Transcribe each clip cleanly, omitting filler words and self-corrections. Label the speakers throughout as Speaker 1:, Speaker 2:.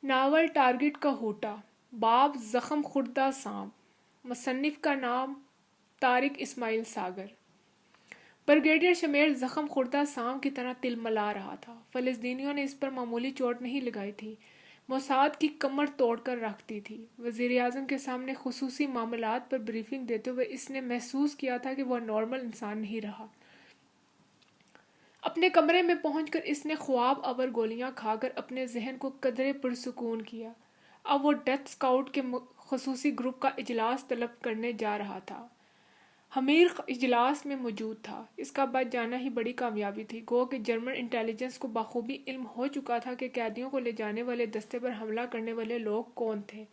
Speaker 1: Novel target کا ہوٹا، باب زخم خوردہ سانپ، مصنف کا نام طارق اسماعیل ساگر۔ بریگیڈیئر شمیر زخم خوردہ سانپ کی طرح تلملا رہا تھا۔ فلسطینیوں نے اس پر معمولی چوٹ نہیں لگائی تھی، موساد کی کمر توڑ کر رکھ دی تھی۔ وزیر اعظم کے سامنے خصوصی معاملات پر بریفنگ دیتے ہوئے اس نے محسوس کیا تھا کہ وہ نارمل انسان نہیں رہا۔ اپنے کمرے میں پہنچ کر اس نے خواب آور گولیاں کھا کر اپنے ذہن کو قدرے پرسکون کیا۔ اب وہ ڈیتھ اسکاؤٹ کے خصوصی گروپ کا اجلاس طلب کرنے جا رہا تھا۔ حمیر اجلاس میں موجود تھا۔ اس کا بچ جانا ہی بڑی کامیابی تھی، گو کہ جرمن انٹیلیجنس کو بخوبی علم ہو چکا تھا کہ قیدیوں کو لے جانے والے دستے پر حملہ کرنے والے لوگ کون تھے۔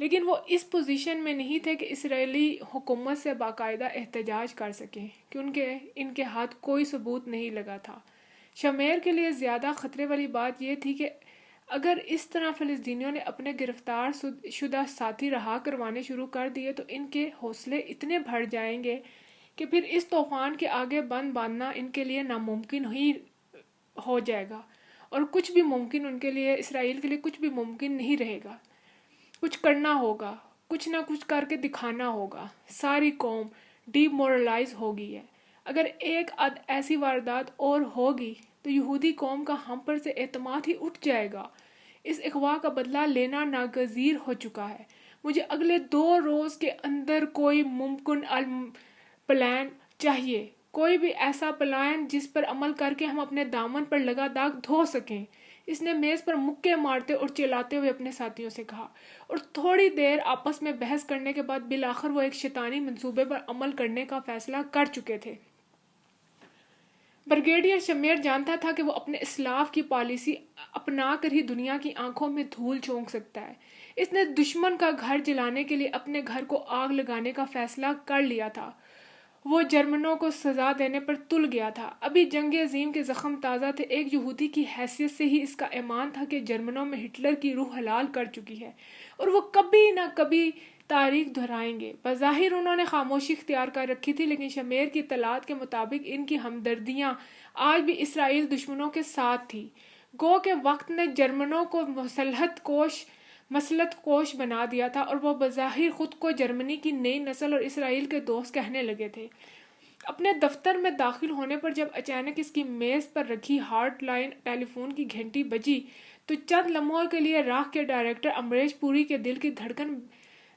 Speaker 1: لیکن وہ اس پوزیشن میں نہیں تھے کہ اسرائیلی حکومت سے باقاعدہ احتجاج کر سکیں، کیونکہ ان کے ہاتھ کوئی ثبوت نہیں لگا تھا۔ شمیر کے لیے زیادہ خطرے والی بات یہ تھی کہ اگر اس طرح فلسطینیوں نے اپنے گرفتار شدہ ساتھی رہا کروانے شروع کر دیے تو ان کے حوصلے اتنے بڑھ جائیں گے کہ پھر اس طوفان کے آگے بند باندھنا ان کے لیے ناممکن ہی ہو جائے گا، اور کچھ بھی ممکن ان کے لیے، اسرائیل کے لیے کچھ بھی ممکن نہیں رہے گا۔ کچھ کرنا ہوگا، کچھ نہ کچھ کر کے دکھانا ہوگا۔ ساری قوم ڈی مورلائز ہو گئی ہے۔ اگر ایک ایسی واردات اور ہوگی تو یہودی قوم کا ہم پر سے اعتماد ہی اٹھ جائے گا۔ اس اغوا کا بدلہ لینا ناگزیر ہو چکا ہے۔ مجھے اگلے 2 روز کے اندر کوئی ممکن پلان چاہیے، کوئی بھی ایسا پلان جس پر عمل کر کے ہم اپنے دامن پر لگا داغ دھو سکیں۔ اس نے میز پر مکے مارتے اور چلاتے ہوئے اپنے ساتھیوں سے کہا، اور تھوڑی دیر آپس میں بحث کرنے کے بعد بالآخر وہ ایک شیطانی منصوبے پر عمل کرنے کا فیصلہ کر چکے تھے۔ بریگیڈیئر شمیر جانتا تھا کہ وہ اپنے اسلاف کی پالیسی اپنا کر ہی دنیا کی آنکھوں میں دھول جھونک سکتا ہے۔ اس نے دشمن کا گھر جلانے کے لیے اپنے گھر کو آگ لگانے کا فیصلہ کر لیا تھا۔ وہ جرمنوں کو سزا دینے پر تل گیا تھا۔ ابھی جنگ عظیم کے زخم تازہ تھے۔ ایک یہودی کی حیثیت سے ہی اس کا ایمان تھا کہ جرمنوں میں ہٹلر کی روح حلال کر چکی ہے اور وہ کبھی نہ کبھی تاریخ دہرائیں گے۔ بظاہر انہوں نے خاموشی اختیار کر رکھی تھی، لیکن شمیر کی اطلاعات کے مطابق ان کی ہمدردیاں آج بھی اسرائیل دشمنوں کے ساتھ تھی۔ گو کہ وقت نے جرمنوں کو مسلط کوش بنا دیا تھا اور وہ بظاہر خود کو جرمنی کی نئی نسل اور اسرائیل کے دوست کہنے لگے تھے۔ اپنے دفتر میں داخل ہونے پر جب اچانک اس کی میز پر رکھی ہارٹ لائن ٹیلی فون کی گھنٹی بجی تو چند لمحوں کے لیے راکھ کے ڈائریکٹر امریش پوری کے دل کی دھڑکن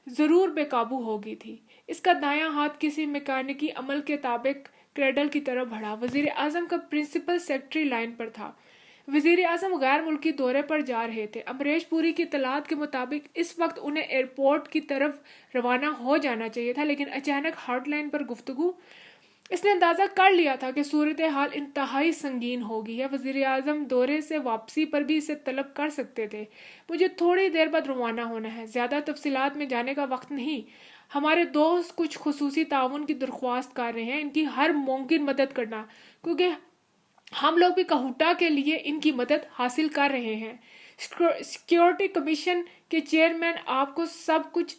Speaker 1: ضرور بے قابو ہو گئی تھی۔ اس کا دایاں ہاتھ کسی میکانکی عمل کے تابع کریڈل کی طرف بڑھا۔ وزیر اعظم کا پرنسپل سیکرٹری لائن پر تھا۔ وزیر اعظم غیر ملکی دورے پر جا رہے تھے۔ امریش پوری کی اطلاعات کے مطابق اس وقت انہیں ایئرپورٹ کی طرف روانہ ہو جانا چاہیے تھا، لیکن اچانک ہارٹ لائن پر گفتگو۔ اس نے اندازہ کر لیا تھا کہ صورتحال انتہائی سنگین ہوگی ہے۔ وزیر اعظم دورے سے واپسی پر بھی اسے طلب کر سکتے تھے۔ مجھے تھوڑی دیر بعد روانہ ہونا ہے، زیادہ تفصیلات میں جانے کا وقت نہیں۔ ہمارے دوست کچھ خصوصی تعاون کی درخواست کر رہے ہیں، ان کی ہر ممکن مدد کرنا، کیونکہ ہم لوگ بھی کہوٹا کے لیے ان کی مدد حاصل کر رہے ہیں۔ سیکیورٹی کمیشن کے چیئرمین آپ کو سب کچھ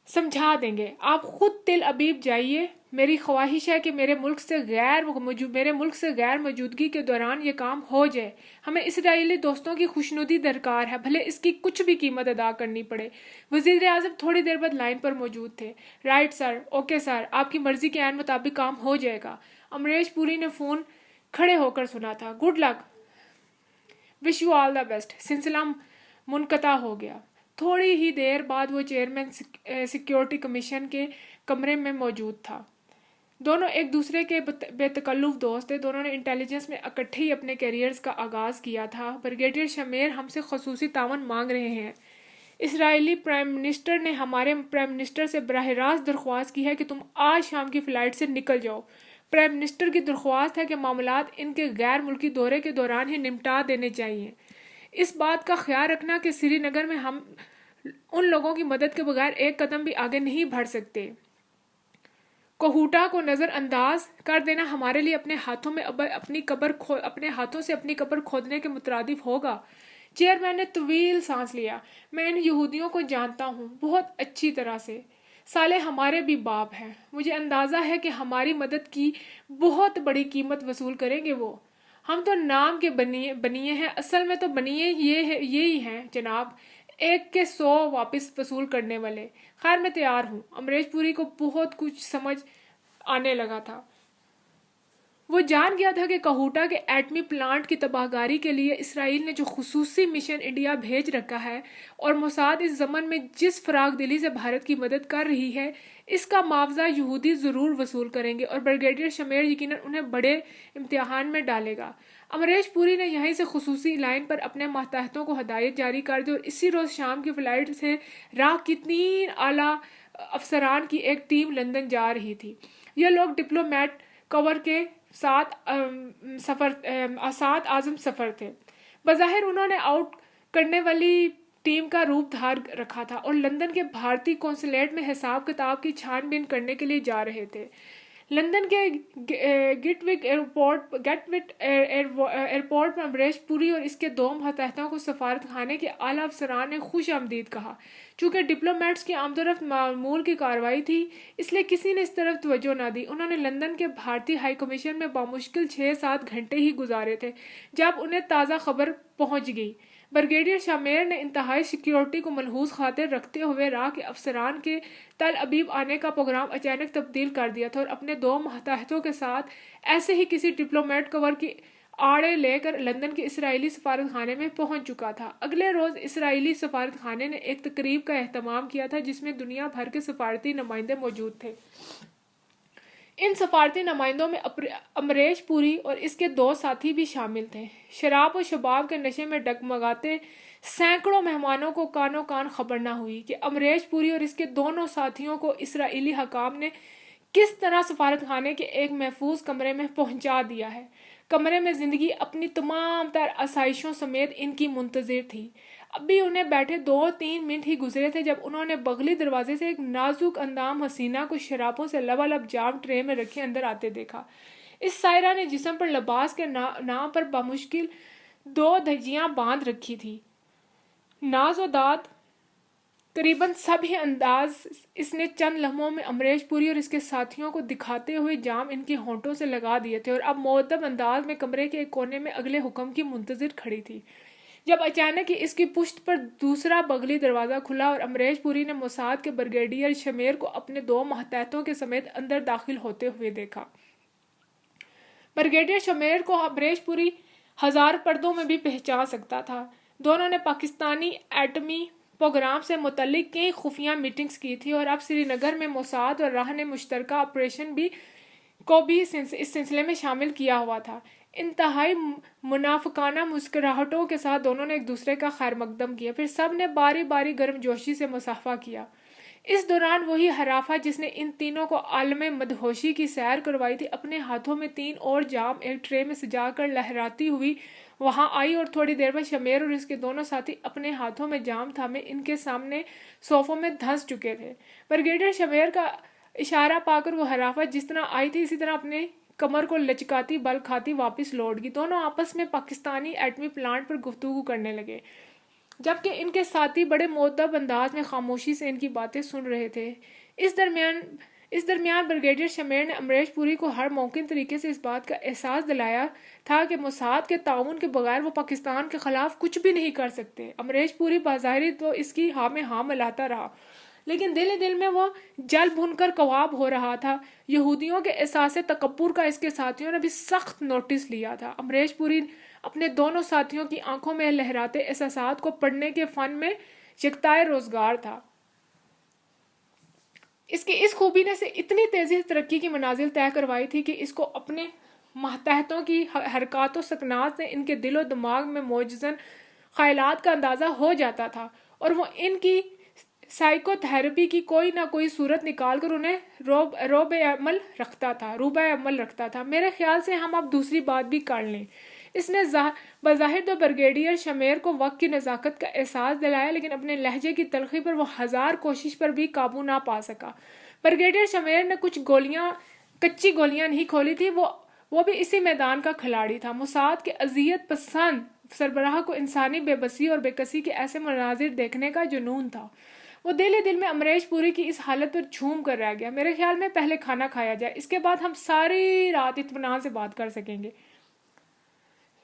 Speaker 1: سمجھا دیں گے۔ آپ خود تل ابیب جائیے۔ میری خواہش ہے کہ میرے ملک سے غیر موجودگی کے دوران یہ کام ہو جائے۔ ہمیں اسرائیلی دوستوں کی خوشنودی درکار ہے، بھلے اس کی کچھ بھی قیمت ادا کرنی پڑے۔ وزیر اعظم تھوڑی دیر بعد لائن پر موجود تھے۔ رائٹ سر، اوکے سر، آپ کی مرضی کے عین مطابق کام ہو جائے گا۔ امریش پوری نے فون کھڑے ہو کر سنا تھا۔ Good luck, wish you all the best. سلسلہ منقطع ہو گیا۔ تھوڑی ہی دیر بعد وہ چیئرمین سیکیورٹی کمیشن کے کمرے میں موجود تھا۔ دونوں ایک دوسرے کے بے تکلف دوست تھے۔ دونوں نے انٹیلیجنس میں اکٹھے ہی اپنے کیریئرز کا آغاز کیا تھا۔ بریگیڈیئر شمیر ہم سے خصوصی تعاون مانگ رہے ہیں۔ اسرائیلی پرائم منسٹر نے ہمارے پرائم منسٹر سے براہ راست درخواست کی ہے کہ تم آج شام کی فلائٹ سے نکل جاؤ۔ پرائم منسٹر کی درخواست ہے کہ معاملات ان کے غیر ملکی دورے کے دوران ہی نمٹا دینے چاہیے۔ اس بات کا خیال رکھنا کہ سری نگر میں ہم ان لوگوں کی مدد کے بغیر ایک قدم بھی آگے نہیں بڑھ سکتے۔ کوہوٹا کو نظر انداز کر دینا ہمارے لیے اپنے ہاتھوں سے اپنی قبر کھودنے کے مترادف ہوگا۔ چیئرمین نے طویل سانس لیا۔ میں ان یہودیوں کو جانتا ہوں، بہت اچھی طرح سے۔ سالے ہمارے بھی باپ ہیں۔ مجھے اندازہ ہے کہ ہماری مدد کی بہت بڑی قیمت وصول کریں گے وہ۔ ہم تو نام کے بنیے ہیں، اصل میں تو بنیے یہی ہیں جناب، ایک کے 100 واپس وصول کرنے والے۔ خیر میں تیار ہوں۔ امریش پوری کو بہت کچھ سمجھ آنے لگا تھا۔ وہ جان گیا تھا کہ کہوٹا کے ایٹمی پلانٹ کی تباہکاری کے لیے اسرائیل نے جو خصوصی مشن انڈیا بھیج رکھا ہے اور موساد اس ضمن میں جس فراخ دلی سے بھارت کی مدد کر رہی ہے، اس کا معاوضہ یہودی ضرور وصول کریں گے اور بریگیڈیئر شمیر یقیناً انہیں بڑے امتحان میں ڈالے گا۔ امریش پوری نے یہیں سے خصوصی لائن پر اپنے ماتحتوں کو ہدایت جاری کر دی اور اسی روز شام کی فلائٹ سے راہ کی 3 اعلیٰ افسران کی ایک ٹیم لندن جا رہی تھی۔ یہ لوگ ڈپلومیٹ کور کے ساتھ عازم سفر تھے۔ بظاہر انہوں نے آؤٹ کرنے والی ٹیم کا روپ دھار رکھا تھا اور لندن کے بھارتی قونصلیٹ میں حساب کتاب کی چھان بین کرنے کے لیے جا رہے تھے۔ لندن کے گیٹوک ایئرپورٹ میں امریش پوری اور اس کے 2 ماتحتوں کو سفارت خانے کے اعلیٰ افسران نے خوش آمدید کہا۔ چونکہ ڈپلومیٹس کی آمد و رفت معمول کی کارروائی تھی، اس لیے کسی نے اس طرف توجہ نہ دی۔ انہوں نے لندن کے بھارتی ہائی کمیشن میں بامشکل 6-7 گھنٹے ہی گزارے تھے جب انہیں تازہ خبر پہنچ گئی۔ بریگیڈیئر شمیر نے انتہائی سیکیورٹی کو ملحوظ خاطر رکھتے ہوئے راہ کے افسران کے تل ابیب آنے کا پروگرام اچانک تبدیل کر دیا تھا اور اپنے 2 ماتحتوں کے ساتھ ایسے ہی کسی ڈپلومیٹ کور کی آڑے لے کر لندن کے اسرائیلی سفارت خانے میں پہنچ چکا تھا۔ اگلے روز اسرائیلی سفارت خانے نے ایک تقریب کا اہتمام کیا تھا جس میں دنیا بھر کے سفارتی نمائندے موجود تھے۔ ان سفارتی نمائندوں میں امریش پوری اور اس کے 2 ساتھی بھی شامل تھے۔ شراب و شباب کے نشے میں ڈگمگاتے سینکڑوں مہمانوں کو کانوں کان خبر نہ ہوئی کہ امریش پوری اور اس کے دونوں ساتھیوں کو اسرائیلی حکام نے کس طرح سفارت خانے کے ایک محفوظ کمرے میں پہنچا دیا ہے۔ کمرے میں زندگی اپنی تمام تر آسائشوں سمیت ان کی منتظر تھی۔ اب بھی انہیں بیٹھے 2-3 منٹ ہی گزرے تھے جب انہوں نے بغلی دروازے سے ایک نازک اندام حسینہ کو شرابوں سے لبالب جام ٹرے میں رکھے اندر آتے دیکھا۔ اس سائرہ نے جسم پر لباس کے نام پر بامشکل 2 دھجیاں باندھ رکھی تھی۔ ناز و داد قریباً سب ہی انداز اس نے چند لمحوں میں امریش پوری اور اس کے ساتھیوں کو دکھاتے ہوئے جام ان کے ہونٹوں سے لگا دیے تھے اور اب مؤدب انداز میں کمرے کے ایک کونے میں اگلے حکم کی منتظر کھڑی تھی، جب اچانک ہی اس کی پشت پر دوسرا بغلی دروازہ کھلا اور امریش پوری نے موساد کے بریگیڈیئر شمیر کو اپنے 2 ماتحتوں کے سمیت اندر داخل ہوتے ہوئے دیکھا۔ بریگیڈیئر شمیر کو امریش پوری 1000 پردوں میں بھی پہچان سکتا تھا۔ دونوں نے پاکستانی ایٹمی پروگرام سے متعلق کئی خفیہ میٹنگز کی تھی اور اب سری نگر میں موساد اور راہ نے مشترکہ آپریشن کو بھی اس سلسلے میں شامل کیا ہوا تھا۔ انتہائی منافقانہ مسکراہٹوں کے ساتھ دونوں نے ایک دوسرے کا خیر مقدم کیا، پھر سب نے باری باری گرم جوشی سے مصافحہ کیا۔ اس دوران وہی حرافہ جس نے ان تینوں کو عالم مدہوشی کی سیر کروائی تھی اپنے ہاتھوں میں 3 اور جام ایک ٹرے میں سجا کر لہراتی ہوئی وہاں آئی اور تھوڑی دیر بعد شمیر اور اس کے دونوں ساتھی اپنے ہاتھوں میں جام تھامے ان کے سامنے صوفوں میں دھنس چکے تھے۔ بریگیڈیئر شمیر کا اشارہ پا کر وہ حرافہ جس طرح آئی تھی اسی طرح اپنے کمر کو لچکاتی بل کھاتی واپس لوٹ گئی۔ دونوں آپس میں پاکستانی ایٹمی پلانٹ پر گفتگو کرنے لگے جبکہ ان کے ساتھی بڑے مؤدب انداز میں خاموشی سے ان کی باتیں سن رہے تھے۔ اس درمیان بریگیڈیئر شمیر نے امریش پوری کو ہر ممکن طریقے سے اس بات کا احساس دلایا تھا کہ موساد کے تعاون کے بغیر وہ پاکستان کے خلاف کچھ بھی نہیں کر سکتے۔ امریش پوری بظاہر تو اس کی ہاں میں ہاں ملاتا رہا، لیکن دل ہی دل میں وہ جل بھن کر کباب ہو رہا تھا۔ یہودیوں کے احساس تکبر کا اس کے ساتھیوں نے بھی سخت نوٹس لیا تھا۔ امریش پوری اپنے دونوں ساتھیوں کی آنکھوں میں لہراتے احساسات کو پڑھنے کے فن میں یکتائے روزگار تھا۔ اس کی اس خوبی نے سے اتنی تیزی سے ترقی کی منازل طے کروائی تھی کہ اس کو اپنے ماتحتوں کی حرکات و سکنات سے ان کے دل و دماغ میں موجزن خیالات کا اندازہ ہو جاتا تھا اور وہ ان کی سائیکو تھراپی کی کوئی نہ کوئی صورت نکال کر انہیں روبے عمل رکھتا تھا۔ میرے خیال سے ہم اب دوسری بات بھی کر لیں۔ اس نے بظاہر تو بریگیڈیئر شمیر کو وقت کی نزاکت کا احساس دلایا، لیکن اپنے لہجے کی تلخی پر وہ 1000 کوشش پر بھی قابو نہ پا سکا۔ بریگیڈیئر شمیر نے کچھ کچی گولیاں نہیں کھولی تھی، وہ بھی اسی میدان کا کھلاڑی تھا۔ موساد کے اذیت پسند سربراہ کو انسانی بے بسی اور بے کسی کے ایسے مناظر دیکھنے کا جنون تھا۔ وہ دل ہی دل میں امریش پوری کی اس حالت پر جھوم کر رہ گیا۔ میرے خیال میں پہلے کھانا کھایا جائے، اس کے بعد ہم ساری رات اطمینان سے بات کر سکیں گے۔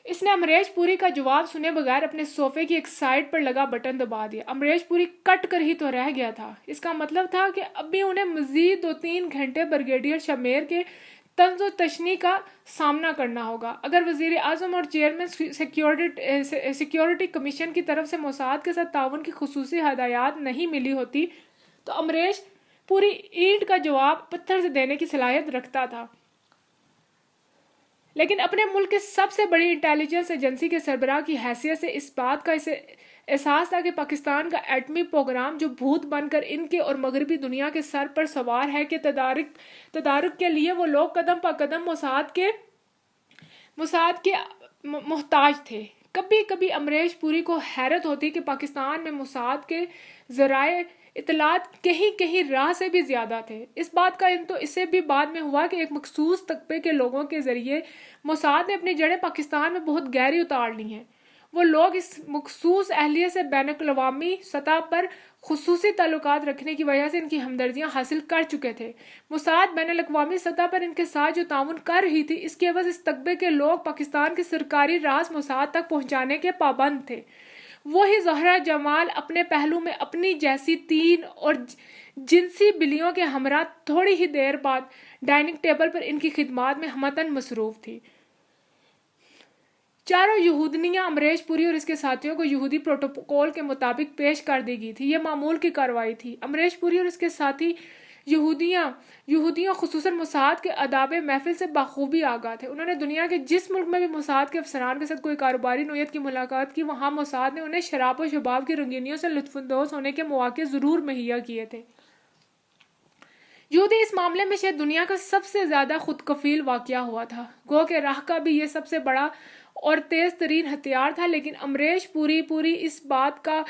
Speaker 1: اس نے امریش پوری کا جواب سنے بغیر اپنے صوفے کی ایک سائڈ پر لگا بٹن دبا دیا۔ امریش پوری کٹ کر ہی تو رہ گیا تھا۔ اس کا مطلب تھا کہ اب بھی انہیں مزید 2-3 گھنٹے بریگیڈیئر شمیر کے طنز و تشنیع کا سامنا کرنا ہوگا۔ اگر وزیر اعظم اور چیئرمین سیکیورٹی کمیشن کی طرف سے موساد کے ساتھ تعاون کی خصوصی ہدایات نہیں ملی ہوتی تو امریش پوری اینٹ کا جواب پتھر سے دینے کی صلاحیت رکھتا تھا۔ لیکن اپنے ملک کے سب سے بڑی انٹیلیجنس ایجنسی کے سربراہ کی حیثیت سے اس بات کا اسے احساس تھا کہ پاکستان کا ایٹمی پروگرام جو بھوت بن کر ان کے اور مغربی دنیا کے سر پر سوار ہے کہ تدارک کے لیے وہ لوگ قدم پا قدم موساد کے محتاج تھے۔ کبھی کبھی امریش پوری کو حیرت ہوتی کہ پاکستان میں موساد کے ذرائع اطلاعات کہیں راہ سے بھی زیادہ تھے۔ اس بات کا علم تو اسے بھی بعد میں ہوا کہ ایک مخصوص طبقے کے لوگوں کے ذریعے موساد نے اپنی جڑیں پاکستان میں بہت گہری اتار لی ہیں۔ وہ لوگ اس مخصوص اہلیے سے بین الاقوامی سطح پر خصوصی تعلقات رکھنے کی وجہ سے ان کی ہمدردیاں حاصل کر چکے تھے۔ موساد بین الاقوامی سطح پر ان کے ساتھ جو تعاون کر رہی تھی اس کے عوض اس طبقے کے لوگ پاکستان کے سرکاری راز موساد تک پہنچانے کے پابند تھے۔ وہی زہرہ جمال اپنے پہلو میں اپنی جیسی تین اور جنسی بلیوں کے ہمراہ تھوڑی ہی دیر بعد ڈائننگ ٹیبل پر ان کی خدمات میں ہمتاً مصروف تھی۔ چاروں یہودنیاں امریش پوری اور اس کے ساتھیوں کو یہودی پروٹوکول کے مطابق پیش کر دی گئی تھی۔ یہ معمول کی کارروائی تھی۔ امریش پوری اور اس کے ساتھی یہودیوں خصوصاً موساد کے آداب محفل سے بخوبی آگاہ تھے۔ انہوں نے دنیا کے جس ملک میں بھی موساد کے افسران کے ساتھ کوئی کاروباری نوعیت کی ملاقات کی وہاں موساد نے انہیں شراب و شباب کی رنگینیوں سے لطف اندوز ہونے کے مواقع ضرور مہیا کیے تھے۔ یہودی اس معاملے میں شاید دنیا کا سب سے زیادہ خود کفیل واقعہ ہوا تھا۔ گو کہ راہ کا بھی یہ سب سے بڑا اور تیز ترین ہتھیار تھا، لیکن امریش پوری اس بات کا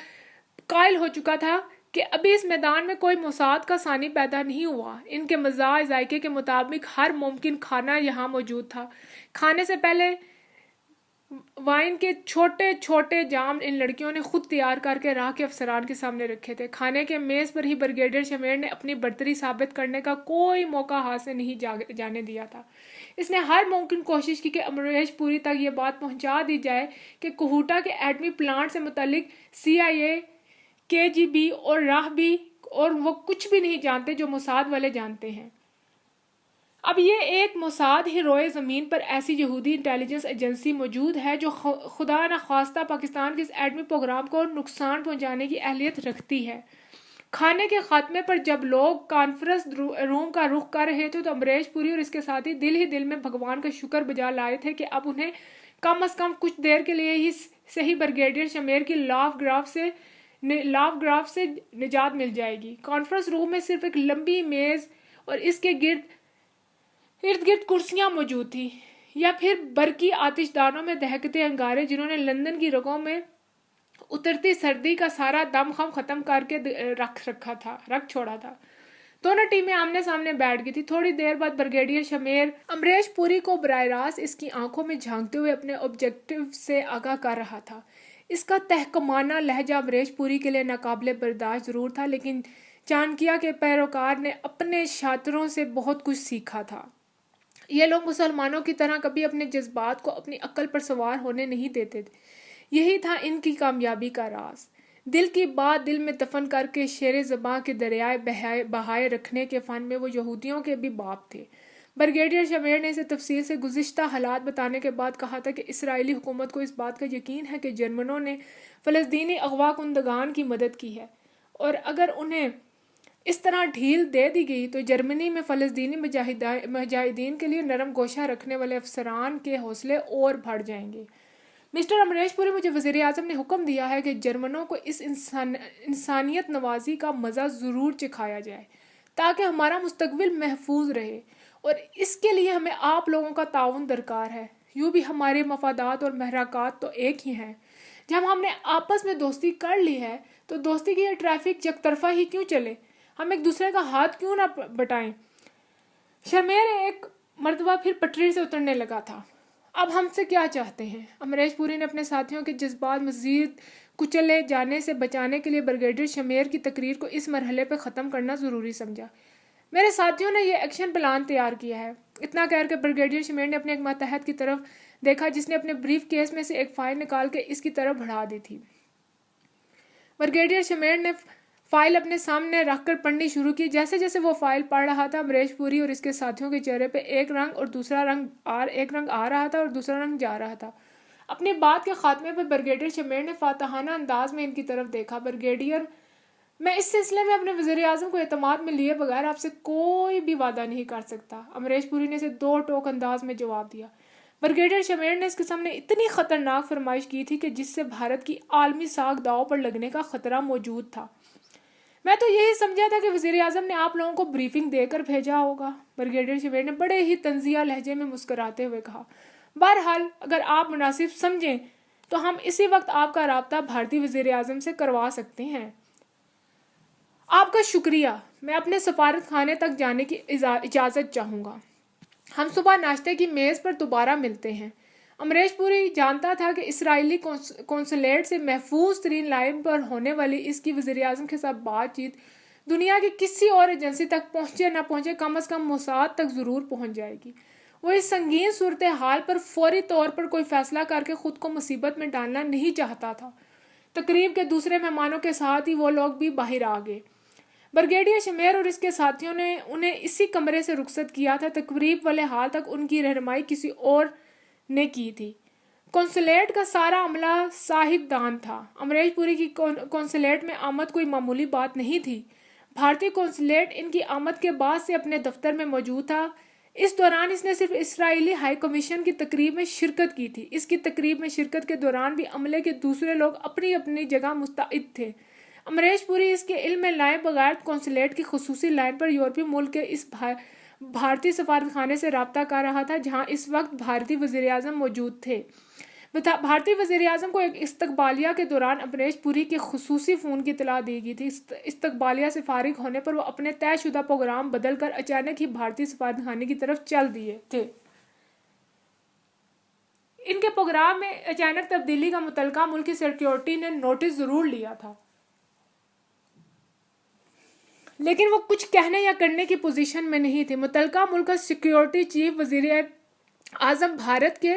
Speaker 1: قائل ہو چکا تھا کہ ابھی اس میدان میں کوئی موساد کا ثانی پیدا نہیں ہوا۔ ان کے مزاج ذائقے کے مطابق ہر ممکن کھانا یہاں موجود تھا۔ کھانے سے پہلے وائن کے چھوٹے چھوٹے جام ان لڑکیوں نے خود تیار کر کے راہ کے افسران کے سامنے رکھے تھے۔ کھانے کے میز پر ہی بریگیڈیئر شمیر نے اپنی برتری ثابت کرنے کا کوئی موقع ہاتھ سے نہیں جانے دیا تھا۔ اس نے ہر ممکن کوشش کی کہ امریش پوری تک یہ بات پہنچا دی جائے کہ کوہوٹا کے ایٹمی پلانٹ سے متعلق CIA، KGB اور راہ بھی اور وہ کچھ بھی نہیں جانتے جو موساد والے جانتے ہیں۔ اب یہ ایک موساد ہی روئے زمین پر ایسی یہودی انٹیلیجنس ایجنسی موجود ہے جو خدا نخواستہ پاکستان کے اس ایٹمی پروگرام کو نقصان پہنچانے کی اہلیت رکھتی ہے۔ کھانے کے خاتمے پر جب لوگ کانفرنس روم کا رخ کر رہے تھے تو امریش پوری اور اس کے ساتھی دل ہی دل میں بھگوان کا شکر بجا لائے تھے کہ اب انہیں کم از کم کچھ دیر کے لیے ہی صحیح بریگیڈیئر شمیر کی لاف گراف سے نجات مل جائے گی۔ کانفرنس روم میں صرف ایک لمبی میز اور اس کے ارد گرد کرسیاں موجود تھیں، یا پھر برقی آتش دانوں میں دہکتے انگارے جنہوں نے لندن کی رگوں میں اترتی سردی کا سارا دم خم ختم کر کے رکھ چھوڑا تھا۔ دونوں ٹیمیں آمنے سامنے بیٹھ گئی تھی۔ تھوڑی دیر بعد بریگیڈیئر شمیر امریش پوری کو براہ راست اس کی آنکھوں میں جھانکتے ہوئے اپنے آبجیکٹیو سے آگاہ کر رہا تھا۔ اس کا تحکمانہ لہجہ امریش پوری کے لیے ناقابل برداشت ضرور تھا، لیکن چانکیہ کے پیروکار نے اپنے شاطروں سے بہت کچھ سیکھا تھا۔ یہ لوگ مسلمانوں کی طرح کبھی اپنے جذبات کو اپنی عقل پر سوار ہونے نہیں دیتے تھے۔ یہی تھا ان کی کامیابی کا راز۔ دل کی بات دل میں دفن کر کے شیر زباں کے دریائے بہائے رکھنے کے فن میں وہ یہودیوں کے بھی باپ تھے۔ بریگیڈیئر شمیر نے اسے تفصیل سے گزشتہ حالات بتانے کے بعد کہا تھا کہ اسرائیلی حکومت کو اس بات کا یقین ہے کہ جرمنوں نے فلسطینی اغوا کنندگان کی مدد کی ہے، اور اگر انہیں اس طرح ڈھیل دے دی گئی تو جرمنی میں فلسطینی مجاہدین کے لیے نرم گوشہ رکھنے والے افسران کے حوصلے اور بڑھ جائیں گے۔ مسٹر امریش پوری، مجھے وزیر اعظم نے حکم دیا ہے کہ جرمنوں کو اس انسانیت نوازی کا مزہ ضرور چکھایا جائے تاکہ ہمارا مستقبل محفوظ رہے، اور اس کے لیے ہمیں آپ لوگوں کا تعاون درکار ہے۔ یوں بھی ہمارے مفادات اور محرکات تو ایک ہی ہیں۔ جب ہم نے آپس میں دوستی کر لی ہے تو دوستی کی یہ ٹریفک یک طرفہ ہی کیوں چلے؟ ہم ایک دوسرے کا ہاتھ کیوں نہ بٹائیں؟ شمیر ایک مرتبہ پھر پٹری سے اترنے لگا تھا۔ اب ہم سے کیا چاہتے ہیں؟ امریش پوری نے اپنے ساتھیوں کے جذبات مزید کچلے جانے سے بچانے کے لیے بریگیڈیئر شمیر کی تقریر کو اس مرحلے پہ ختم کرنا ضروری سمجھا۔ میرے ساتھیوں نے یہ ایکشن پلان تیار کیا ہے۔ اتنا کہہ کے بریگیڈیئر شمیر نے اپنے ایک ماتحت کی طرف دیکھا جس نے اپنے بریف کیس میں سے ایک فائل نکال کے اس کی طرف بڑھا دی تھی۔ بریگیڈیئر شمیر نے فائل اپنے سامنے رکھ کر پڑھنی شروع کی۔ جیسے جیسے وہ فائل پڑھ رہا تھا امریش پوری اور اس کے ساتھیوں کے چہرے پہ ایک رنگ آ رہا تھا اور دوسرا رنگ جا رہا تھا۔ اپنی بات کے خاتمے پر بریگیڈیئر شمیر نے فاتحانہ انداز میں ان کی طرف دیکھا۔ بریگیڈیئر، میں اس سلسلے میں اپنے وزیر اعظم کو اعتماد میں لیے بغیر آپ سے کوئی بھی وعدہ نہیں کر سکتا، امریش پوری نے اسے دو ٹوک انداز میں جواب دیا۔ بریگیڈیئر شمیر نے اس کے سامنے اتنی خطرناک فرمائش کی تھی کہ جس سے بھارت کی عالمی ساکھ داؤ پر لگنے کا خطرہ موجود تھا۔ میں تو یہی سمجھا تھا کہ وزیر اعظم نے آپ لوگوں کو بریفنگ دے کر بھیجا ہوگا، بریگیڈیئر شمیر نے بڑے ہی طنزیہ لہجے میں مسکراتے ہوئے کہا۔ بہرحال اگر آپ مناسب سمجھیں تو ہم اسی وقت آپ کا رابطہ بھارتی وزیر اعظم سے کروا سکتے ہیں۔ آپ کا شکریہ، میں اپنے سفارت خانے تک جانے کی اجازت چاہوں گا۔ ہم صبح ناشتے کی میز پر دوبارہ ملتے ہیں۔ امریش پوری جانتا تھا کہ اسرائیلی قونصلیٹ سے محفوظ ترین لائن پر ہونے والی اس کی وزیر اعظم کے ساتھ بات چیت دنیا کی کسی اور ایجنسی تک پہنچے نہ پہنچے کم از کم موساد تک ضرور پہنچ جائے گی۔ وہ اس سنگین صورتحال پر فوری طور پر کوئی فیصلہ کر کے خود کو مصیبت میں ڈالنا نہیں چاہتا تھا۔ تقریب کے دوسرے مہمانوں کے ساتھ ہی وہ لوگ بھی باہر آ گئے۔ بریگیڈیئر شمیر اور اس کے ساتھیوں نے انہیں اسی کمرے سے رخصت کیا تھا۔ تقریب والے حال تک ان کی رہنمائی کسی اور نے کی تھی۔ قونصلیٹ کا سارا عملہ صاحب دان تھا۔ امریش پوری کی قونصلیٹ میں آمد کوئی معمولی بات نہیں تھی۔ بھارتی قونصلیٹ ان کی آمد کے بعد سے اپنے دفتر میں موجود تھا۔ اس دوران اس نے صرف اسرائیلی ہائی کمیشن کی تقریب میں شرکت کی تھی۔ اس کی تقریب میں شرکت کے دوران بھی عملے کے دوسرے لوگ اپنی اپنی جگہ مستعد تھے۔ امریش پوری اس کے علم میں لائے بغیر قونصلیٹ کی خصوصی لائن پر یورپی ملک کے اس بھارتی سفارت خانے سے رابطہ کر رہا تھا جہاں اس وقت بھارتی وزیر اعظم موجود تھے۔ بھارتی وزیر اعظم کو ایک استقبالیہ کے دوران امریش پوری کے خصوصی فون کی اطلاع دی گئی تھی۔ استقبالیہ سے فارغ ہونے پر وہ اپنے طے شدہ پروگرام بدل کر اچانک ہی بھارتی سفارت خانے کی طرف چل دیے تھے۔ ان کے پروگرام میں اچانک تبدیلی کا متعلقہ ملک کی سیکیورٹی نے نوٹس ضرور لیا تھا، لیکن وہ کچھ کہنے یا کرنے کی پوزیشن میں نہیں تھی۔ متعلقہ ملک کا سیکیورٹی چیف وزیر اعظم بھارت کے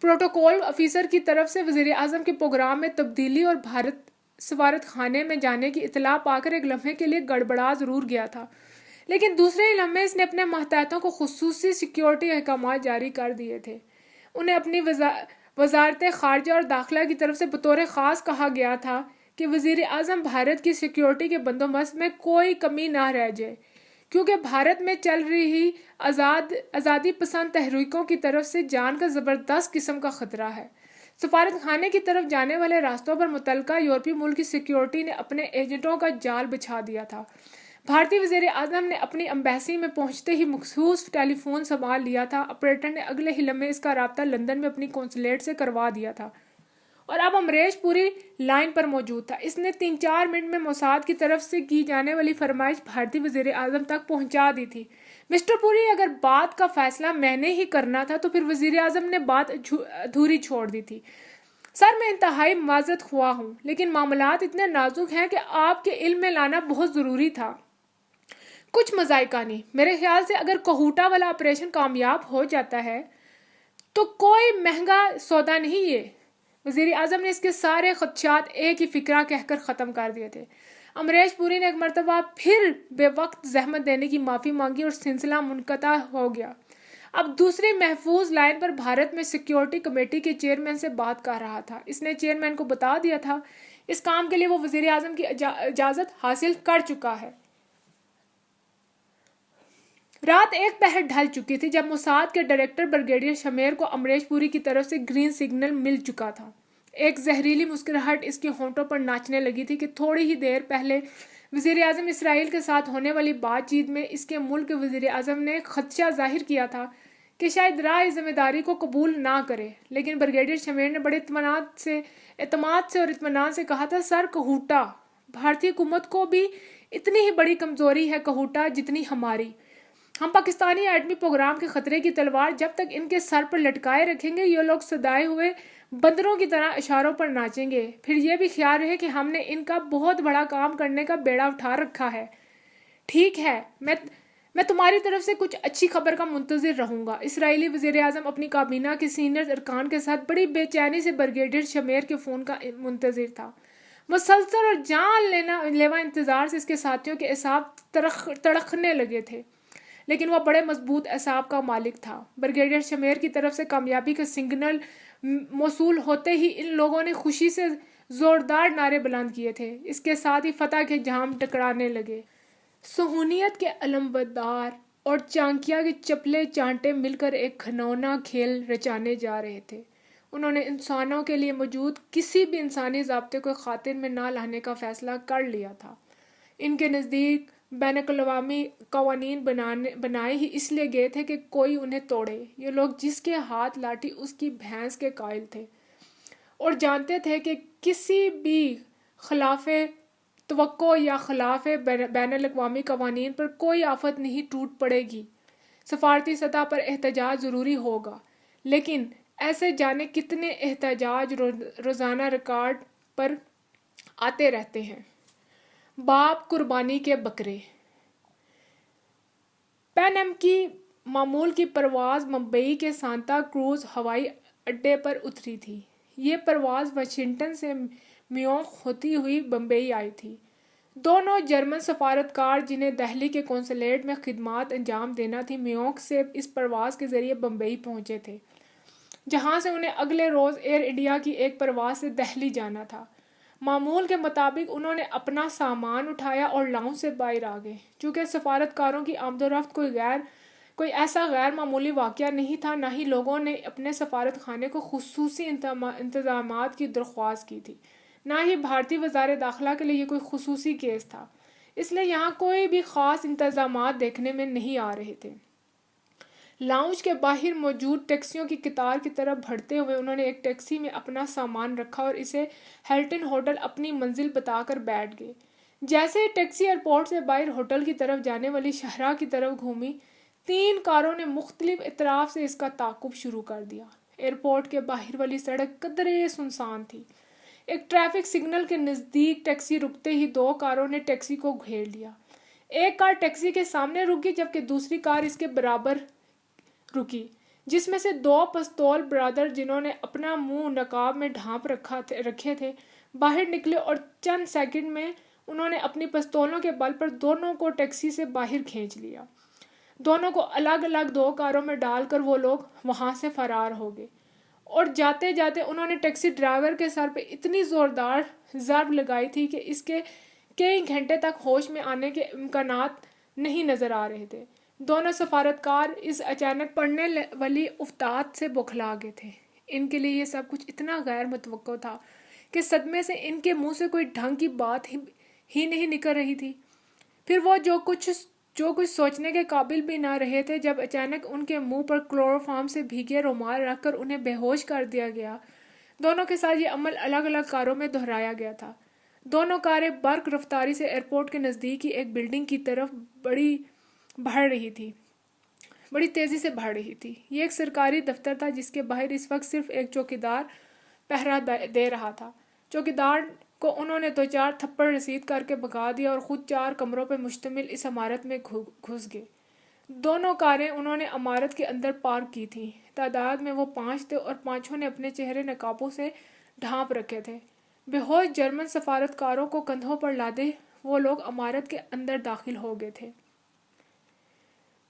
Speaker 1: پروٹوکول آفیسر کی طرف سے وزیر اعظم کے پروگرام میں تبدیلی اور بھارت سفارت خانے میں جانے کی اطلاع پا کر ایک لمحے کے لیے گڑبڑا ضرور گیا تھا، لیکن دوسرے ہی لمحے اس نے اپنے ماتحتوں کو خصوصی سیکیورٹی احکامات جاری کر دیے تھے۔ انہیں اپنی وزارت خارجہ اور داخلہ کی طرف سے بطور خاص کہا گیا تھا کہ وزیر اعظم بھارت کی سیکیورٹی کے بندوبست میں کوئی کمی نہ رہ جائے، کیونکہ بھارت میں چل رہی آزادی پسند تحریکوں کی طرف سے جان کا زبردست قسم کا خطرہ ہے۔ سفارت خانے کی طرف جانے والے راستوں پر متعلقہ یورپی ملک کی سیکیورٹی نے اپنے ایجنٹوں کا جال بچھا دیا تھا۔ بھارتی وزیر اعظم نے اپنی امبیسی میں پہنچتے ہی مخصوص ٹیلی فون سنبھال لیا تھا۔ آپریٹر نے اگلے ہی لمحے اس کا رابطہ لندن میں اپنی قونصلیٹ سے کروا دیا تھا اور اب امریش پوری لائن پر موجود تھا۔ اس نے 3-4 منٹ میں موساد کی طرف سے کی جانے والی فرمائش بھارتی وزیر اعظم تک پہنچا دی تھی۔ مسٹر پوری، اگر بات کا فیصلہ میں نے ہی کرنا تھا تو پھر وزیر اعظم نے بات ادھوری چھوڑ دی تھی۔ سر، میں انتہائی معذرت خواہ ہوں، لیکن معاملات اتنے نازک ہیں کہ آپ کے علم میں لانا بہت ضروری تھا۔ کچھ مذائقہ نہیں، میرے خیال سے اگر کوہوٹا والا آپریشن کامیاب ہو جاتا ہے تو کوئی مہنگا سودا نہیں یہ۔ وزیر اعظم نے اس کے سارے خدشات ایک ہی فقرہ کہہ کر ختم کر دیے تھے۔ امریش پوری نے ایک مرتبہ پھر بے وقت زحمت دینے کی معافی مانگی اور سلسلہ منقطع ہو گیا۔ اب دوسری محفوظ لائن پر بھارت میں سیکیورٹی کمیٹی کے چیئرمین سے بات کر رہا تھا۔ اس نے چیئرمین کو بتا دیا تھا اس کام کے لیے وہ وزیر اعظم کی اجازت حاصل کر چکا ہے۔ رات 1 پہر ڈھل چکی تھی جب موساد کے ڈائریکٹر بریگیڈیئر شمیر کو امریش پوری کی طرف سے گرین سگنل مل چکا تھا۔ ایک زہریلی مسکراہٹ اس کے ہونٹوں پر ناچنے لگی تھی کہ تھوڑی ہی دیر پہلے وزیر اعظم اسرائیل کے ساتھ ہونے والی بات چیت میں اس کے ملک کے وزیر اعظم نے خدشہ ظاہر کیا تھا کہ شاید رائے ذمہ داری کو قبول نہ کرے، لیکن بریگیڈیئر شمیر نے بڑے اعتماد سے اور اطمینان سے کہا تھا، سر، کوہوٹا بھارتی حکومت کو بھی اتنی ہی بڑی کمزوری ہے کوہوٹا جتنی ہماری۔ ہم پاکستانی ایٹمی پروگرام کے خطرے کی تلوار جب تک ان کے سر پر لٹکائے رکھیں گے یہ لوگ صدائے ہوئے بندروں کی طرح اشاروں پر ناچیں گے۔ پھر یہ بھی خیال رہے کہ ہم نے ان کا بہت بڑا کام کرنے کا بیڑا اٹھا رکھا ہے۔ ٹھیک ہے، میں تمہاری طرف سے کچھ اچھی خبر کا منتظر رہوں گا۔ اسرائیلی وزیر اعظم اپنی کابینہ کے سینئر ارکان کے ساتھ بڑی بے چینی سے بریگیڈیئر شمیر کے فون کا منتظر تھا۔ مسلسل اور جان لیوا انتظار سے اس کے ساتھیوں کے اعصاب تڑکنے لگے تھے، لیکن وہ بڑے مضبوط اعصاب کا مالک تھا۔ بریگیڈیئر شمیر کی طرف سے کامیابی کا سگنل موصول ہوتے ہی ان لوگوں نے خوشی سے زوردار نعرے بلند کیے تھے۔ اس کے ساتھ ہی فتح کے جام ٹکرانے لگے۔ صہیونیت کے علمبردار اور چانکیا کے چپلے چانٹے مل کر ایک گھناؤنا کھیل رچانے جا رہے تھے۔ انہوں نے انسانوں کے لیے موجود کسی بھی انسانی ضابطے کو خاطر میں نہ لانے کا فیصلہ کر لیا تھا۔ ان کے نزدیک بین الاقوامی قوانین بنائے ہی اس لیے گئے تھے کہ کوئی انہیں توڑے۔ یہ لوگ جس کے ہاتھ لاٹھی اس کی بھینس کے قائل تھے اور جانتے تھے کہ کسی بھی خلاف توقع یا خلاف بین الاقوامی قوانین پر کوئی آفت نہیں ٹوٹ پڑے گی۔ سفارتی سطح پر احتجاج ضروری ہوگا، لیکن ایسے جانے کتنے احتجاج روزانہ ریکارڈ پر آتے رہتے ہیں۔ باب قربانی کے بکرے۔ پین ایم کی معمول کی پرواز ممبئی کے سانتا کروز ہوائی اڈے پر اتری تھی۔ یہ پرواز واشنگٹن سے میونخ ہوتی ہوئی بمبئی آئی تھی۔ دونوں جرمن سفارتکار جنہیں دہلی کے قونصلیٹ میں خدمات انجام دینا تھی، میونخ سے اس پرواز کے ذریعے بمبئی پہنچے تھے، جہاں سے انہیں اگلے روز ایئر انڈیا کی ایک پرواز سے دہلی جانا تھا۔ معمول کے مطابق انہوں نے اپنا سامان اٹھایا اور لاؤنج سے باہر آ گئے۔ چونکہ سفارتکاروں کی آمد و رفت کوئی ایسا غیر معمولی واقعہ نہیں تھا، نہ ہی لوگوں نے اپنے سفارت خانے کو خصوصی انتظامات کی درخواست کی تھی، نہ ہی بھارتی وزارت داخلہ کے لیے یہ کوئی خصوصی کیس تھا، اس لیے یہاں کوئی بھی خاص انتظامات دیکھنے میں نہیں آ رہے تھے۔ لاؤنج کے باہر موجود ٹیکسیوں کی قطار کی طرف بڑھتے ہوئے انہوں نے ایک ٹیکسی میں اپنا سامان رکھا اور اسے ہلٹن ہوٹل اپنی منزل بتا کر بیٹھ گئے۔ جیسے ہی ٹیکسی ایئرپورٹ سے باہر ہوٹل کی طرف جانے والی شاہراہ کی طرف گھومی، 3 کاروں نے مختلف اطراف سے اس کا تعاقب شروع کر دیا۔ ایئرپورٹ کے باہر والی سڑک قدرے سنسان تھی۔ ایک ٹریفک سگنل کے نزدیک ٹیکسی رکتے ہی 2 کاروں نے ٹیکسی کو گھیر لیا۔ ایک کار ٹیکسی کے سامنے رکی جبکہ دوسری کار اس کے برابر رکی، جس میں سے 2 پستول برادر جنہوں نے اپنا منہ نقاب میں ڈھانپ رکھے تھے باہر نکلے اور چند سیکنڈ میں انہوں نے اپنی پستولوں کے بل پر دونوں کو ٹیکسی سے باہر کھینچ لیا۔ دونوں کو الگ الگ 2 کاروں میں ڈال کر وہ لوگ وہاں سے فرار ہو گئے اور جاتے جاتے انہوں نے ٹیکسی ڈرائیور کے سر پہ اتنی زوردار ضرب لگائی تھی کہ اس کے کئی گھنٹے تک ہوش میں آنے کے امکانات نہیں نظر آ رہے تھے۔ دونوں سفارتکار اس اچانک پڑنے والی افتاد سے بوکھلا گئے تھے۔ ان کے لیے یہ سب کچھ اتنا غیر متوقع تھا کہ صدمے سے ان کے منہ سے کوئی ڈھنگ کی بات ہی نہیں نکل رہی تھی۔ پھر وہ جو کچھ سوچنے کے قابل بھی نہ رہے تھے جب اچانک ان کے منہ پر کلوروفارم سے بھیگے رومال رکھ کر انہیں بے ہوش کر دیا گیا۔ دونوں کے ساتھ یہ عمل الگ الگ کاروں میں دہرایا گیا تھا۔ دونوں کاریں برق رفتاری سے ایئرپورٹ کے نزدیک ہی ایک بلڈنگ کی طرف بڑی تیزی سے بڑھ رہی تھی۔ یہ ایک سرکاری دفتر تھا جس کے باہر اس وقت صرف ایک چوکیدار پہرا دے رہا تھا۔ چوکیدار کو انہوں نے 2-4 تھپڑ رسید کر کے بھگا دیا اور خود 4 کمروں پر مشتمل اس عمارت میں گھس گئے۔ دونوں کاریں انہوں نے عمارت کے اندر پارک کی تھیں۔ تعداد میں وہ 5 تھے اور پانچوں نے اپنے چہرے نقابوں سے ڈھانپ رکھے تھے۔ بے ہوش جرمن سفارتکاروں کو کندھوں پر لادے وہ لوگ عمارت کے اندر داخل ہو گئے تھے۔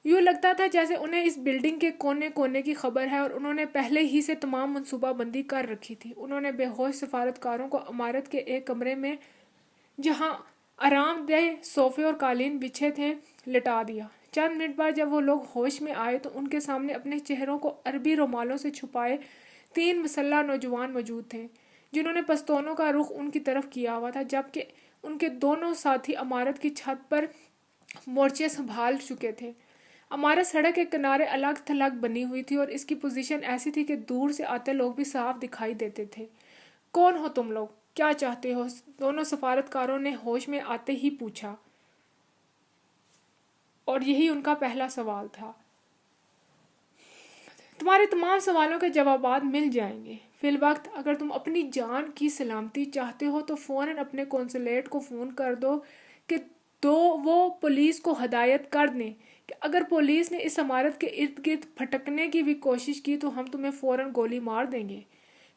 Speaker 1: یوں لگتا تھا جیسے انہیں اس بلڈنگ کے کونے کونے کی خبر ہے اور انہوں نے پہلے ہی سے تمام منصوبہ بندی کر رکھی تھی۔ انہوں نے بے ہوش سفارتکاروں کو عمارت کے ایک کمرے میں، جہاں آرام دہ صوفے اور قالین بچھے تھے، لٹا دیا۔ چند منٹ بعد جب وہ لوگ ہوش میں آئے تو ان کے سامنے اپنے چہروں کو عربی رومالوں سے چھپائے 3 مسلح نوجوان موجود تھے، جنہوں نے پستولوں کا رخ ان کی طرف کیا ہوا تھا، جبکہ ان کے دونوں ساتھی عمارت کی چھت پر مورچے سنبھال چکے تھے۔ عمارت سڑک کے کنارے الگ تھلگ بنی ہوئی تھی اور اس کی پوزیشن ایسی تھی کہ دور سے آتے لوگ بھی صاف دکھائی دیتے تھے۔ کون ہو تم لوگ؟ کیا چاہتے ہو؟ دونوں سفارتکاروں نے ہوش میں آتے ہی پوچھا، اور یہی ان کا پہلا سوال تھا۔ تمہارے تمام سوالوں کے جوابات مل جائیں گے۔ فی الوقت اگر تم اپنی جان کی سلامتی چاہتے ہو تو فوراً اپنے قونصلیٹ کو فون کر دو کہ وہ پولیس کو ہدایت کر دیں کہ اگر پولیس نے اس عمارت کے ارد گرد پھٹکنے کی بھی کوشش کی تو ہم تمہیں فوراً گولی مار دیں گے۔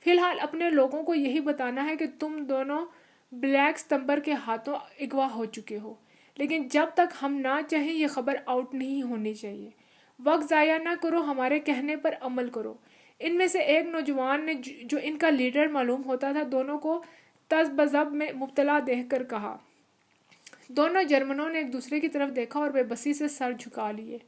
Speaker 1: فی الحال اپنے لوگوں کو یہی بتانا ہے کہ تم دونوں بلیک ستمبر کے ہاتھوں اغوا ہو چکے ہو، لیکن جب تک ہم نہ چاہیں یہ خبر آؤٹ نہیں ہونی چاہیے۔ وقت ضائع نہ کرو، ہمارے کہنے پر عمل کرو۔ ان میں سے ایک نوجوان نے جو ان کا لیڈر معلوم ہوتا تھا دونوں کو تذبذب میں مبتلا دیکھ کر کہا۔ دونوں جرمنوں نے ایک دوسرے کی طرف دیکھا اور بے بسی سے سر جھکا لیے۔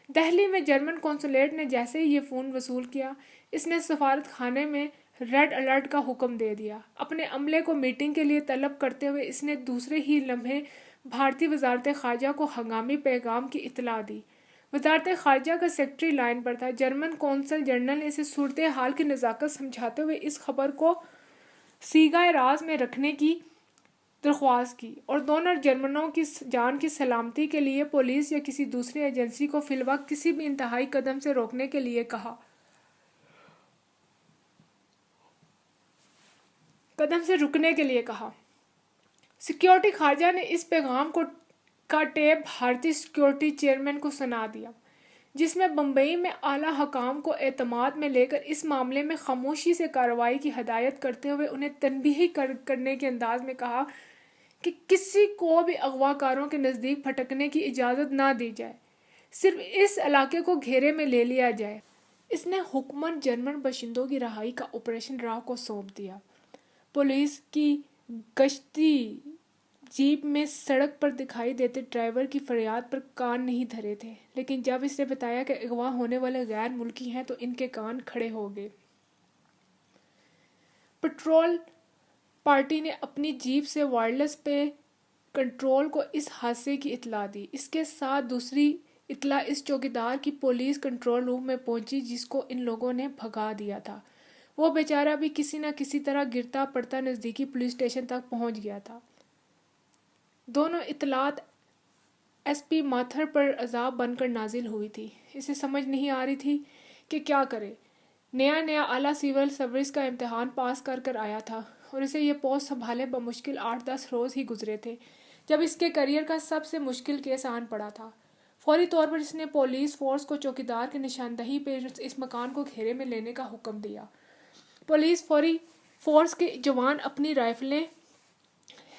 Speaker 1: دہلی میں جرمن قونصلیٹ نے جیسے ہی یہ فون وصول کیا، اس نے سفارت خانے میں ریڈ الرٹ کا حکم دے دیا۔ اپنے عملے کو میٹنگ کے لیے طلب کرتے ہوئے اس نے دوسرے ہی لمحے بھارتی وزارت خارجہ کو ہنگامی پیغام کی اطلاع دی۔ وزارت خارجہ کا سیکرٹری لائن پر تھا۔ جرمن قونصل جنرل نے اسے صورتحال کی نزاکت سمجھاتے ہوئے اس خبر کو سیگائے راز میں رکھنے کی درخواست کی اور دونوں جرمنوں کی جان کی سلامتی کے لیے پولیس یا کسی دوسری ایجنسی کو فی الوقت کسی بھی انتہائی قدم سے روکنے کے لیے کہا۔ سیکیورٹی خارجہ نے اس پیغام کا ٹیپ بھارتی سیکیورٹی چیئرمین کو سنا دیا، جس میں بمبئی میں اعلیٰ حکام کو اعتماد میں لے کر اس معاملے میں خاموشی سے کارروائی کی ہدایت کرتے ہوئے انہیں تنبیہ کرنے کے انداز میں کہا کہ کسی کو بھی اغوا کاروں کے نزدیک پھٹکنے کی اجازت نہ دی جائے، صرف اس علاقے کو گھیرے میں لے لیا جائے۔ اس نے حکماً جرمن باشندوں کی رہائی کا آپریشن راہ کو سونپ دیا۔ پولیس کی گشتی جیپ میں سڑک پر دکھائی دیتے ڈرائیور کی فریاد پر کان نہیں دھرے تھے، لیکن جب اس نے بتایا کہ اغوا ہونے والے غیر ملکی ہیں تو ان کے کان کھڑے ہو گئے۔ پٹرول پارٹی نے اپنی جیپ سے وائرلیس پہ کنٹرول کو اس حادثے کی اطلاع دی۔ اس کے ساتھ دوسری اطلاع اس چوکیدار کی پولیس کنٹرول روم میں پہنچی جس کو ان لوگوں نے بھگا دیا تھا۔ وہ بیچارہ بھی کسی نہ کسی طرح گرتا پڑتا نزدیکی پولیس اسٹیشن تک پہنچ گیا تھا۔ دونوں اطلاعات ایس پی ماتھر پر عذاب بن کر نازل ہوئی تھی۔ اسے سمجھ نہیں آ رہی تھی کہ کیا کرے۔ نیا اعلیٰ سول سروس کا امتحان پاس کر آیا تھا اور اسے یہ پوسٹ سنبھالے بمشکل 8-10 روز ہی گزرے تھے جب اس کے کیریئر کا سب سے مشکل کیس آن پڑا تھا۔ فوری طور پر اس نے پولیس فورس کو چوکیدار کی نشاندہی پہ اس مکان کو گھیرے میں لینے کا حکم دیا۔ پولیس فورس کے جوان اپنی رائفلیں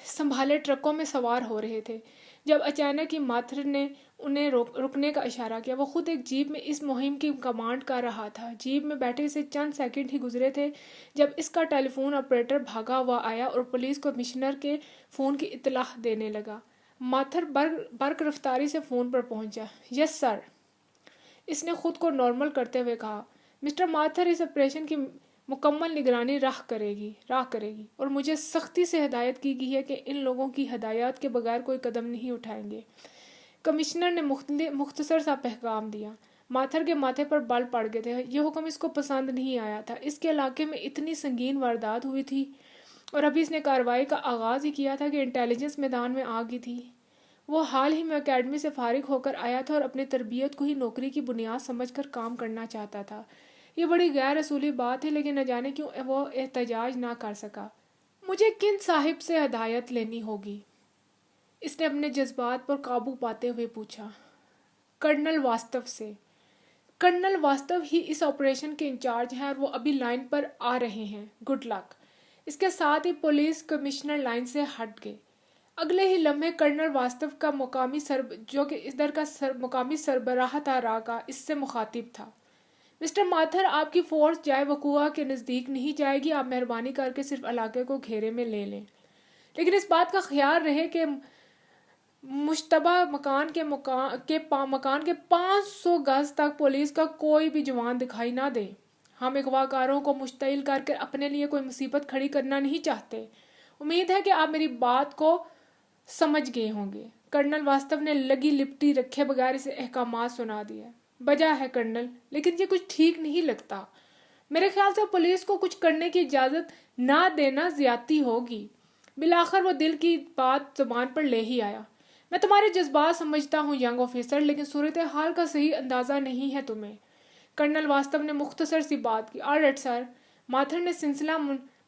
Speaker 1: سنبھالے ٹرکوں میں سوار ہو رہے تھے جب اچانک ہی ماتھر نے انہیں رکنے کا اشارہ کیا۔ وہ خود ایک جیپ میں اس مہم کی کمانڈ کر رہا تھا۔ جیپ میں بیٹھے سے چند سیکنڈ ہی گزرے تھے جب اس کا ٹیلی فون آپریٹر بھاگا ہوا آیا اور پولیس کمشنر کے فون کی اطلاع دینے لگا۔ ماتھر برق رفتاری سے فون پر پہنچا۔ یس سر، اس نے خود کو نارمل کرتے ہوئے کہا۔ مسٹر ماتھر، اس آپریشن کی مکمل نگرانی راہ کرے گی اور مجھے سختی سے ہدایت کی گئی ہے کہ ان لوگوں کی ہدایات کے بغیر کوئی قدم نہیں اٹھائیں گے۔ کمشنر نے مختصر سا پیغام دیا۔ ماتھر کے ماتھے پر بال پڑ گئے تھے۔ یہ حکم اس کو پسند نہیں آیا تھا۔ اس کے علاقے میں اتنی سنگین واردات ہوئی تھی اور ابھی اس نے کارروائی کا آغاز ہی کیا تھا کہ انٹیلیجنس میدان میں آ گئی تھی۔ وہ حال ہی میں اکیڈمی سے فارغ ہو کر آیا تھا اور اپنی تربیت کو ہی نوکری کی بنیاد سمجھ کر کام کرنا چاہتا تھا۔ یہ بڑی غیر اصولی بات ہے، لیکن نہ جانے کیوں وہ احتجاج نہ کر سکا۔ مجھے کن صاحب سے ہدایت لینی ہوگی؟ اس نے اپنے جذبات پر قابو پاتے ہوئے پوچھا۔ کرنل واستو سے۔ کرنل واستو ہی اس آپریشن کے انچارج ہیں اور وہ ابھی لائن پر آ رہے ہیں۔ Good luck. اس کے ساتھ ہی پولیس کمشنر لائن سے ہٹ گئے۔ اگلے ہی لمحے کرنل واستو کا جو کہ ادھر کا مقامی سربراہ تھا راکا، اس سے مخاطب تھا۔ مسٹر ماتھر، آپ کی فورس جائے وقوع کے نزدیک نہیں جائے گی۔ آپ مہربانی کر کے صرف علاقے کو گھیرے میں لے لیں، لیکن اس بات کا خیال رہے کہ مشتبہ مکان کے 500 گز تک پولیس کا کوئی بھی جوان دکھائی نہ دے۔ ہم اغوا کاروں کو مشتعل کر کے اپنے لیے کوئی مصیبت کھڑی کرنا نہیں چاہتے۔ امید ہے کہ آپ میری بات کو سمجھ گئے ہوں گے۔ کرنل واستو نے لگی لپٹی رکھے بغیر اسے احکامات سنا دیا۔ بجا ہے کرنل، لیکن یہ کچھ ٹھیک نہیں لگتا۔ میرے خیال سے پولیس کو کچھ کرنے کی اجازت نہ دینا زیادتی ہوگی۔ بالآخر وہ دل کی بات زبان پر لے ہی آیا۔ میں تمہارے جذبات سمجھتا ہوں ینگ آفیسر، لیکن صورتحال کا صحیح اندازہ نہیں ہے تمہیں۔ کرنل واستو نے مختصر سی بات کی۔ All right sir. ماتھر نے سلسلہ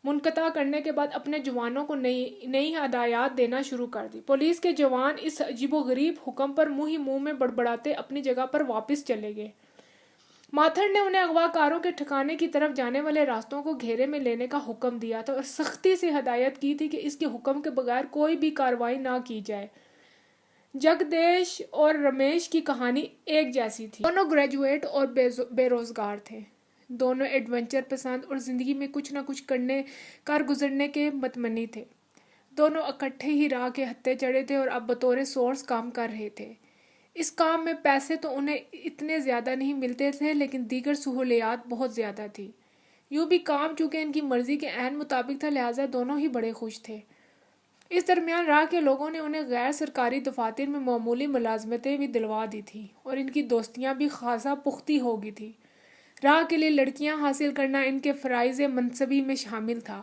Speaker 1: منقطع کرنے کے بعد اپنے جوانوں کو نئی ہدایات دینا شروع کر دی۔ پولیس کے جوان اس عجیب و غریب حکم پر منہ ہی منہ میں بڑبڑاتے اپنی جگہ پر واپس چلے گئے۔ ماتھر نے انہیں اغوا کاروں کے ٹھکانے کی طرف جانے والے راستوں کو گھیرے میں لینے کا حکم دیا تھا اور سختی سے ہدایت کی تھی کہ اس کے حکم کے بغیر کوئی بھی کارروائی نہ کی جائے۔ جگدیش اور رمیش کی کہانی ایک جیسی تھی۔ دونوں گریجویٹ اور بے روزگار تھے۔ دونوں ایڈونچر پسند اور زندگی میں کچھ نہ کچھ کر گزرنے کے متمنی تھے۔ دونوں اکٹھے ہی راہ کے ہتھے چڑھے تھے اور اب بطور سورس کام کر رہے تھے۔ اس کام میں پیسے تو انہیں اتنے زیادہ نہیں ملتے تھے، لیکن دیگر سہولیات بہت زیادہ تھی۔ یوں بھی کام چونکہ ان کی مرضی کے عین مطابق تھا، لہٰذا دونوں ہی بڑے خوش تھے۔ اس درمیان راہ کے لوگوں نے انہیں غیر سرکاری دفاتر میں معمولی ملازمتیں بھی دلوا دی تھیں اور ان کی دوستیاں بھی خاصا پختی ہو گئی تھیں۔ راہ کے لیے لڑکیاں حاصل کرنا ان کے فرائض منصبی میں شامل تھا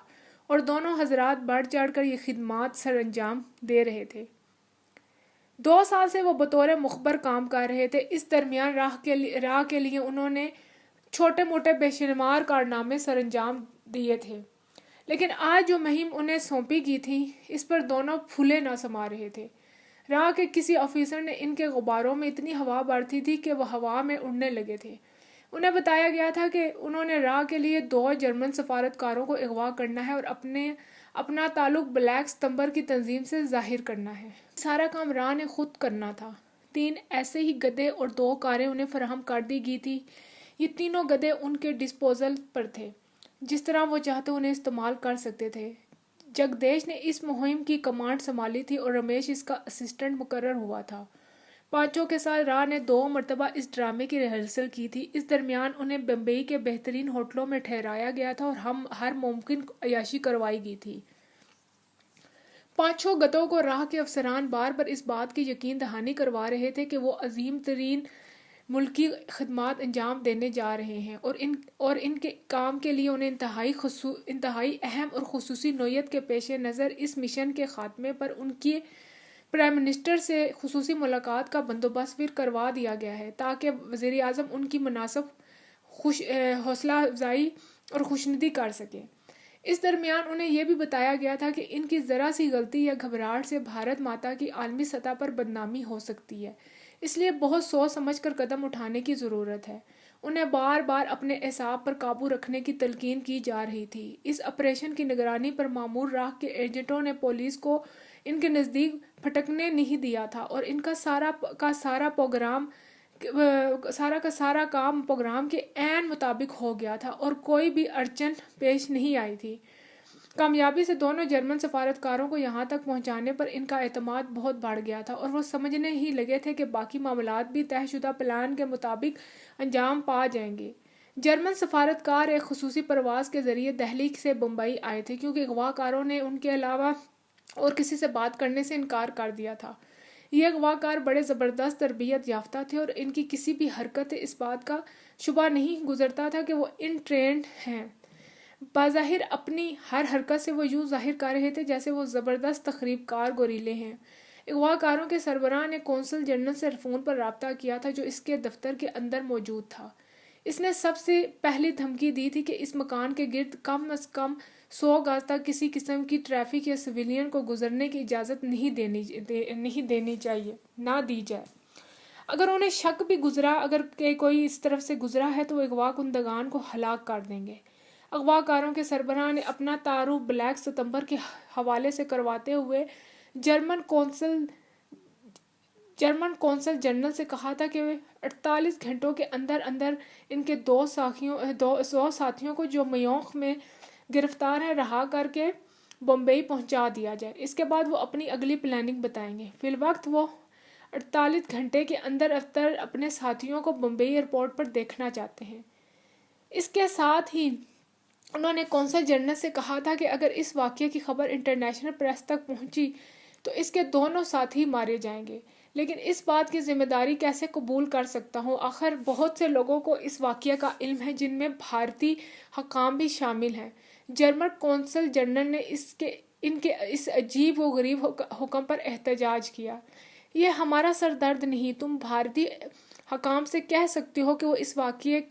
Speaker 1: اور دونوں حضرات بڑھ چڑھ کر یہ خدمات سر انجام دے رہے تھے۔ 2 سال سے وہ بطور مخبر کام کر رہے تھے۔ اس درمیان راہ کے لیے انہوں نے چھوٹے موٹے بے شمار کارنامے سر انجام دیے تھے، لیکن آج جو مہم انہیں سونپی گئی تھی اس پر دونوں پھولے نہ سما رہے تھے۔ راہ کے کسی آفیسر نے ان کے غباروں میں اتنی ہوا بھرتی تھی کہ وہ ہوا میں اڑنے لگے تھے۔ انہیں بتایا گیا تھا کہ انہوں نے راہ کے لیے 2 جرمن سفارتکاروں کو اغوا کرنا ہے اور اپنا تعلق بلیک ستمبر کی تنظیم سے ظاہر کرنا ہے۔ سارا کام راہ نے خود کرنا تھا۔ 3 ایسے ہی گدھے اور 2 کاریں انہیں فراہم کر دی گئی تھی۔ یہ تینوں گدھے ان کے ڈسپوزل پر تھے، جس طرح وہ چاہتے انہیں استعمال کر سکتے تھے۔ جگدیش نے اس مہم کی کمانڈ سنبھالی تھی اور رمیش اس کا اسسٹنٹ مقرر ہوا تھا۔ 5 کے ساتھ راہ نے 2 مرتبہ اس ڈرامے کی ریہرسل کی تھی۔ اس درمیان انہیں بمبئی کے بہترین ہوٹلوں میں ٹھہرایا گیا تھا اور ہر ممکن عیاشی کروائی گئی تھی۔ 5 گدھوں کو راہ کے افسران بار بار اس بات کی یقین دہانی کروا رہے تھے کہ وہ عظیم ترین ملکی خدمات انجام دینے جا رہے ہیں اور ان کے کام کے لیے انہیں انتہائی اہم اور خصوصی نوعیت کے پیش نظر اس مشن کے خاتمے پر ان کی پرائم منسٹر سے خصوصی ملاقات کا بندوبست بھی کروا دیا گیا ہے تاکہ وزیر اعظم ان کی مناسب حوصلہ افزائی اور خوشنودی کر سکے۔ اس درمیان انہیں یہ بھی بتایا گیا تھا کہ ان کی ذرا سی غلطی یا گھبراہٹ سے بھارت ماتا کی عالمی سطح پر بدنامی ہو سکتی ہے، اس لیے بہت سوچ سمجھ کر قدم اٹھانے کی ضرورت ہے۔ انہیں بار بار اپنے اعصاب پر قابو رکھنے کی تلقین کی جا رہی تھی۔ اس آپریشن کی نگرانی پر مامور راہ کے ایجنٹوں نے پولیس کو ان کے نزدیک پھٹکنے نہیں دیا تھا اور ان کا سارا کام پروگرام کے عین مطابق ہو گیا تھا اور کوئی بھی اڑچن پیش نہیں آئی تھی۔ کامیابی سے دونوں جرمن سفارتکاروں کو یہاں تک پہنچانے پر ان کا اعتماد بہت بڑھ گیا تھا اور وہ سمجھنے ہی لگے تھے کہ باقی معاملات بھی طے شدہ پلان کے مطابق انجام پا جائیں گے۔ جرمن سفارتکار ایک خصوصی پرواز کے ذریعے دہلی سے بمبئی آئے تھے کیونکہ اغوا کاروں نے ان کے علاوہ اور کسی سے بات کرنے سے انکار کر دیا تھا۔ یہ اغوا کار بڑے زبردست تربیت یافتہ تھے اور ان کی کسی بھی حرکت اس بات کا شبہ نہیں گزرتا تھا کہ وہ ان ٹرینڈ ہیں۔ بظاہر اپنی ہر حرکت سے وہ یوں ظاہر کر رہے تھے جیسے وہ زبردست تخریب کار گوریلے ہیں۔ اغوا کاروں کے سربراہ نے قونصل جنرل سے فون پر رابطہ کیا تھا جو اس کے دفتر کے اندر موجود تھا۔ اس نے سب سے پہلی دھمکی دی تھی کہ اس مکان کے گرد کم از کم 100 گز تک کسی قسم کی ٹریفک یا سویلین کو گزرنے کی اجازت نہیں دی جائے۔ اگر انہیں شک بھی گزرا اگر کہ کوئی اس طرف سے گزرا ہے تو وہ اغوا کنندگان کو ہلاک کر دیں گے۔ اغوا کاروں کے سربراہ نے اپنا تعارف بلیک ستمبر کے حوالے سے کرواتے ہوئے جرمن قونصل جنرل سے کہا تھا کہ 48 گھنٹوں کے اندر اندر ان کے 100 ساتھیوں کو جو میونخ میں گرفتار ہیں رہا کر کے بمبئی پہنچا دیا جائے۔ اس کے بعد وہ اپنی اگلی پلاننگ بتائیں گے۔ فی الوقت وہ 48 گھنٹے کے اندر اپنے ساتھیوں کو بمبئی ایئرپورٹ پر دیکھنا چاہتے ہیں۔ اس کے ساتھ ہی انہوں نے قونصل جنرل سے کہا تھا کہ اگر اس واقعے کی خبر انٹرنیشنل پریس تک پہنچی تو اس کے دونوں ساتھی مارے جائیں گے، لیکن اس بات کی ذمہ داری کیسے قبول کر سکتا ہوں؟ آخر بہت سے لوگوں کو اس واقعے کا علم ہے جن میں بھارتی حکام بھی شامل ہیں۔ جرمن قونصل جنرل نے ان کے اس عجیب و غریب حکم پر احتجاج کیا۔ یہ ہمارا سر درد نہیں، تم بھارتی حکام سے کہہ سکتے ہو کہ وہ اس واقعے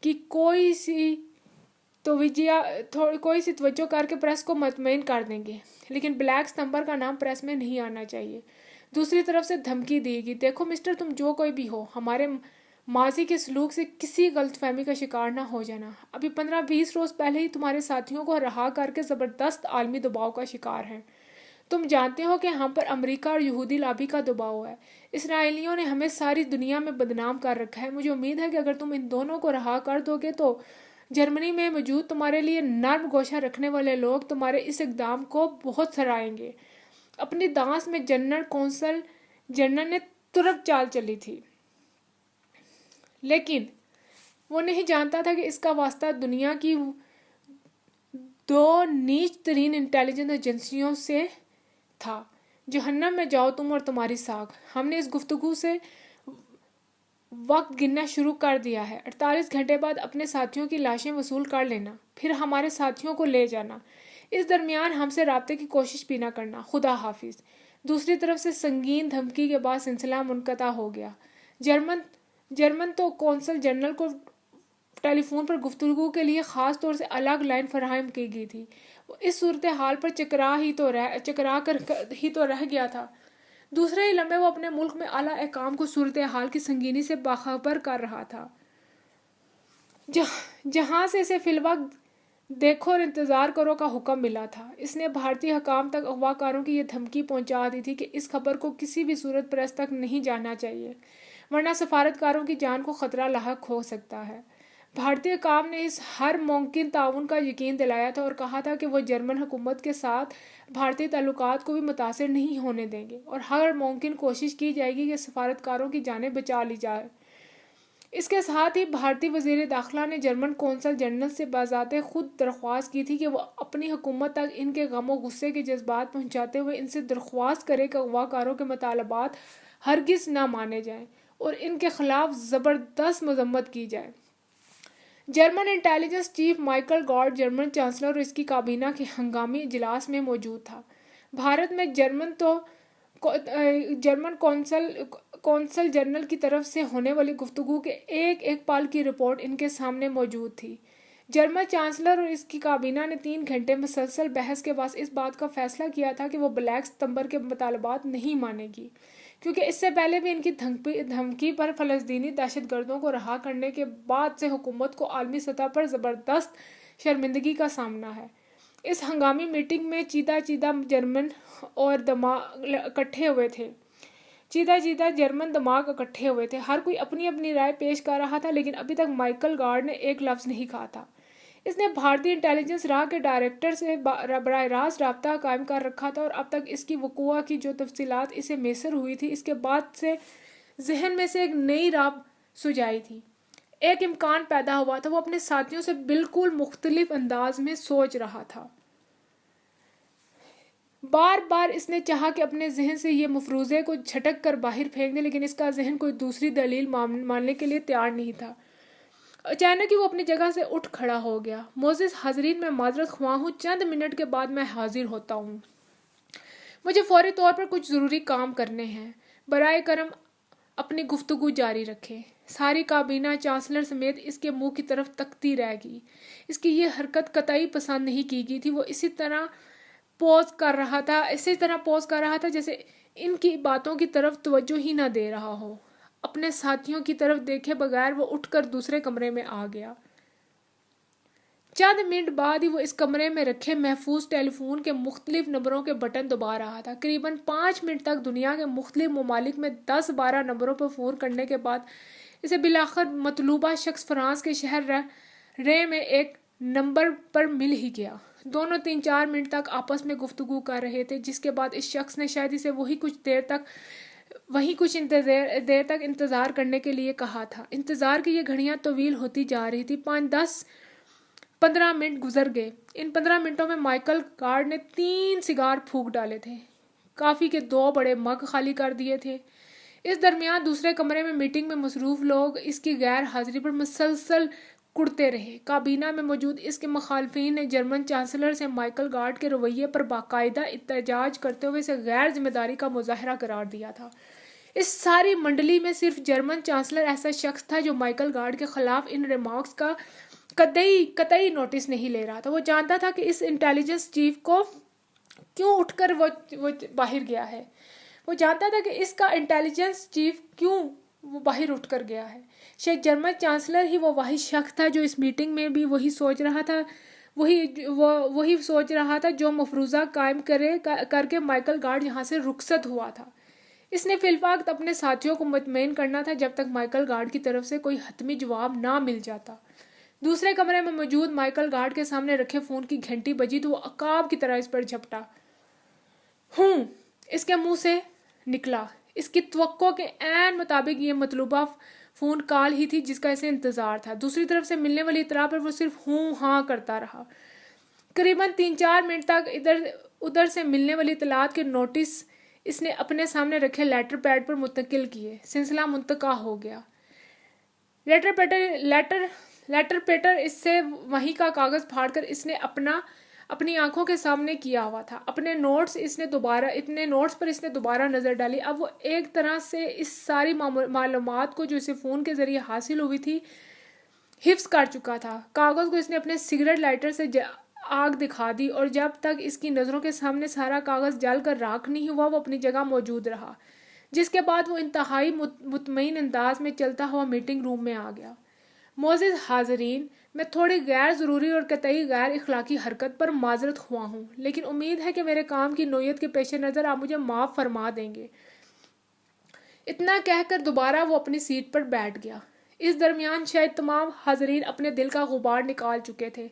Speaker 1: کی کوئی سی کوئی سی توجہ کر کے پریس کو مطمئن کر دیں گے، لیکن بلیک ستمبر کا نام پریس میں نہیں آنا چاہیے۔ دوسری طرف سے دھمکی دی گئی، دیکھو مسٹر، تم جو کوئی بھی ہو، ہمارے ماضی کے سلوک سے کسی غلط فہمی کا شکار نہ ہو جانا۔ ابھی 15-20 روز پہلے ہی تمہارے ساتھیوں کو رہا کر کے زبردست عالمی دباؤ کا شکار ہیں۔ تم جانتے ہو کہ ہم پر امریکہ اور یہودی لابی کا دباؤ ہے۔ اسرائیلیوں نے ہمیں ساری دنیا میں بدنام کر رکھا ہے۔ مجھے امید ہے کہ اگر تم ان دونوں کو رہا کر دو گے تو جرمنی میں موجود تمہارے لیے نرم گوشہ رکھنے والے لوگ تمہارے اس اقدام کو بہت سرائیں گے۔ اپنی دانس میں جنرل نے ترک چال چلی تھی، لیکن وہ نہیں جانتا تھا کہ اس کا واسطہ دنیا کی 2 نیچ ترین انٹیلیجنس ایجنسیوں سے تھا۔ جہنم میں جاؤ تم اور تمہاری ساکھ۔ ہم نے اس گفتگو سے وقت گننا شروع کر دیا ہے۔ 48 گھنٹے بعد اپنے ساتھیوں کی لاشیں وصول کر لینا، پھر ہمارے ساتھیوں کو لے جانا۔ اس درمیان ہم سے رابطے کی کوشش بھی نہ کرنا۔ خدا حافظ۔ دوسری طرف سے سنگین دھمکی کے بعد سلسلہ منقطع ہو گیا۔ جرمن تو قونصل جنرل کو ٹیلی فون پر گفتگو کے لیے خاص طور سے الگ لائن فراہم کی گئی تھی۔ وہ اس صورتحال پر چکرا کر ہی تو رہ گیا تھا۔ دوسرے ہی لمحے وہ اپنے ملک میں اعلیٰ حکام کو صورتحال کی سنگینی سے باخبر کر رہا تھا، جہاں سے اسے فی الوقت دیکھو اور انتظار کرو کا حکم ملا تھا۔ اس نے بھارتی حکام تک اغوا کاروں کی یہ دھمکی پہنچا دی تھی کہ اس خبر کو کسی بھی صورت پریس تک نہیں جانا چاہیے، ورنہ سفارتکاروں کی جان کو خطرہ لاحق ہو سکتا ہے۔ بھارتی حکام نے اس ہر ممکن تعاون کا یقین دلایا تھا اور کہا تھا کہ وہ جرمن حکومت کے ساتھ بھارتی تعلقات کو بھی متاثر نہیں ہونے دیں گے اور ہر ممکن کوشش کی جائے گی کہ سفارتکاروں کی جانیں بچا لی جائے۔ اس کے ساتھ ہی بھارتی وزیر داخلہ نے جرمن قونصل جنرل سے بذات خود درخواست کی تھی کہ وہ اپنی حکومت تک ان کے غم و غصے کے جذبات پہنچاتے ہوئے ان سے درخواست کرے کہ اغوا کاروں کے مطالبات ہرگز نہ مانے جائیں اور ان کے خلاف زبردست مذمت کی جائے۔ German intelligence chief Michael guard German chancellor اور اس کی کابینہ کے ہنگامی اجلاس میں موجود تھا۔ بھارت میں جرمن قونصل جنرل کی طرف سے ہونے والی گفتگو کے ایک ایک پال کی رپورٹ ان کے سامنے موجود تھی۔ جرمن چانسلر اور اس کی کابینہ نے 3 گھنٹے مسلسل بحث کے بعد اس بات کا فیصلہ کیا تھا کہ وہ بلیک ستمبر کے مطالبات نہیں مانے گی، کیونکہ اس سے پہلے بھی ان کی دھمکی پر فلسطینی دہشت گردوں کو رہا کرنے کے بعد سے حکومت کو عالمی سطح پر زبردست شرمندگی کا سامنا ہے۔ اس ہنگامی میٹنگ میں چیدہ جرمن اور دماغ اکٹھے ہوئے تھے۔ ہر کوئی اپنی اپنی رائے پیش کر رہا تھا، لیکن ابھی تک مائیکل گارڈ نے ایک لفظ نہیں کہا تھا۔ اس نے بھارتی انٹیلیجنس راہ کے ڈائریکٹر سے براہ راست رابطہ قائم کر رکھا تھا اور اب تک اس کی وقوع کی جو تفصیلات اسے میسر ہوئی تھی، اس کے بعد سے ذہن میں سے ایک نئی راہ سجائی تھی۔ ایک امکان پیدا ہوا تھا۔ وہ اپنے ساتھیوں سے بالکل مختلف انداز میں سوچ رہا تھا۔ بار بار اس نے چاہا کہ اپنے ذہن سے یہ مفروضے کو جھٹک کر باہر پھینک دے، لیکن اس کا ذہن کوئی دوسری دلیل ماننے کے لیے تیار نہیں تھا۔ اچانک ہی وہ اپنی جگہ سے اٹھ کھڑا ہو گیا۔ معزز حاضرین، میں معذرت خواہ ہوں، چند منٹ کے بعد میں حاضر ہوتا ہوں۔ مجھے فوری طور پر کچھ ضروری کام کرنے ہیں۔ برائے کرم اپنی گفتگو جاری رکھیں۔ ساری کابینہ چانسلر سمیت اس کے منہ کی طرف تکتی رہ گئی۔ اس کی یہ حرکت قطعی پسند نہیں کی گئی تھی۔ وہ اسی طرح پوز کر رہا تھا جیسے ان کی باتوں کی طرف توجہ ہی نہ دے رہا ہو۔ اپنے ساتھیوں کی طرف دیکھے بغیر وہ اٹھ کر دوسرے کمرے میں آ گیا۔ چند منٹ بعد ہی وہ اس کمرے میں رکھے محفوظ ٹیلی فون کے مختلف نمبروں کے بٹن دبا رہا تھا۔ قریباً 5 منٹ تک دنیا کے مختلف ممالک میں 10-12 نمبروں پر فون کرنے کے بعد اسے بالآخر مطلوبہ شخص فرانس کے شہر رے میں ایک نمبر پر مل ہی گیا۔ دونوں 3-4 منٹ تک آپس میں گفتگو کر رہے تھے، جس کے بعد اس شخص نے شاید اسے وہی کچھ دیر تک انتظار کرنے کے لیے کہا تھا۔ انتظار کی یہ گھڑیاں طویل ہوتی جا رہی تھی۔ 5-10-15 منٹ گزر گئے۔ ان 15 منٹوں میں مائیکل گارڈ نے 3 سگار پھونک ڈالے تھے، کافی کے 2 بڑے مگ خالی کر دیے تھے۔ اس درمیان دوسرے کمرے میں میٹنگ میں مصروف لوگ اس کی غیر حاضری پر مسلسل کڑتے رہے۔ کابینہ میں موجود اس کے مخالفین نے جرمن چانسلر سے مائیکل گارڈ کے رویے پر باقاعدہ احتجاج کرتے ہوئے اسے غیر ذمہ داری کا مظاہرہ قرار دیا تھا۔ اس ساری منڈلی میں صرف جرمن چانسلر ایسا شخص تھا جو مائیکل گارڈ کے خلاف ان ریمارکس کا قطعی نوٹس نہیں لے رہا تھا۔ وہ جانتا تھا کہ اس انٹیلیجنس چیف کو کیوں اٹھ کر وہ باہر گیا ہے، وہ جانتا تھا کہ اس کا انٹیلیجنس چیف کیوں وہ باہر اٹھ کر گیا ہے۔ شاید جرمن چانسلر ہی وہ واحد شخص تھا جو اس میٹنگ میں بھی وہی سوچ رہا تھا جو مفروضہ قائم کر کے مائیکل گارڈ یہاں سے رخصت ہوا تھا۔ اس نے فی الوقت اپنے ساتھیوں کو مطمئن کرنا تھا جب تک مائیکل گارڈ کی طرف سے کوئی حتمی جواب نہ مل جاتا۔ دوسرے کمرے میں موجود مائیکل گارڈ کے سامنے رکھے فون کی گھنٹی بجی تو وہ عقاب کی طرح اس پر جھپٹا۔ ہوں، اس کے منہ سے نکلا۔ اس کی توقع کے عین مطابق یہ مطلوبہ فون کال ہی تھی جس کا اسے انتظار تھا۔ دوسری طرف سے ملنے والی اطلاع پر وہ صرف ہوں ہاں کرتا رہا۔ قریباً 3-4 منٹ تک ادھر سے ملنے والی اطلاعات کے نوٹس اس نے اپنے سامنے رکھے لیٹر پیڈ پر منتقل کیے۔ سلسلہ منتقل ہو گیا۔ لیٹر پیٹر اس سے وہیں کا کاغذ پھاڑ کر اس نے اپنی آنکھوں کے سامنے کیا ہوا تھا۔ اپنے نوٹس پر اس نے دوبارہ نظر ڈالی۔ اب وہ ایک طرح سے اس ساری معلومات کو جو اسے فون کے ذریعے حاصل ہوئی تھی حفظ کر چکا تھا۔ کاغذ کو اس نے اپنے سگریٹ لائٹر سے آگ دکھا دی اور جب تک اس کی نظروں کے سامنے سارا کاغذ جل کر راکھ نہیں ہوا وہ اپنی جگہ موجود رہا، جس کے بعد وہ انتہائی مطمئن انداز میں چلتا ہوا میٹنگ روم میں آ گیا۔ معزز حاضرین، میں تھوڑی غیر ضروری اور قطعی غیر اخلاقی حرکت پر معذرت خواہ ہوں، لیکن امید ہے کہ میرے کام کی نوعیت کے پیش نظر آپ مجھے معاف فرما دیں گے۔ اتنا کہہ کر دوبارہ وہ اپنی سیٹ پر بیٹھ گیا۔ اس درمیان شاید تمام حاضرین اپنے دل کا غبار نکال چکے تھے۔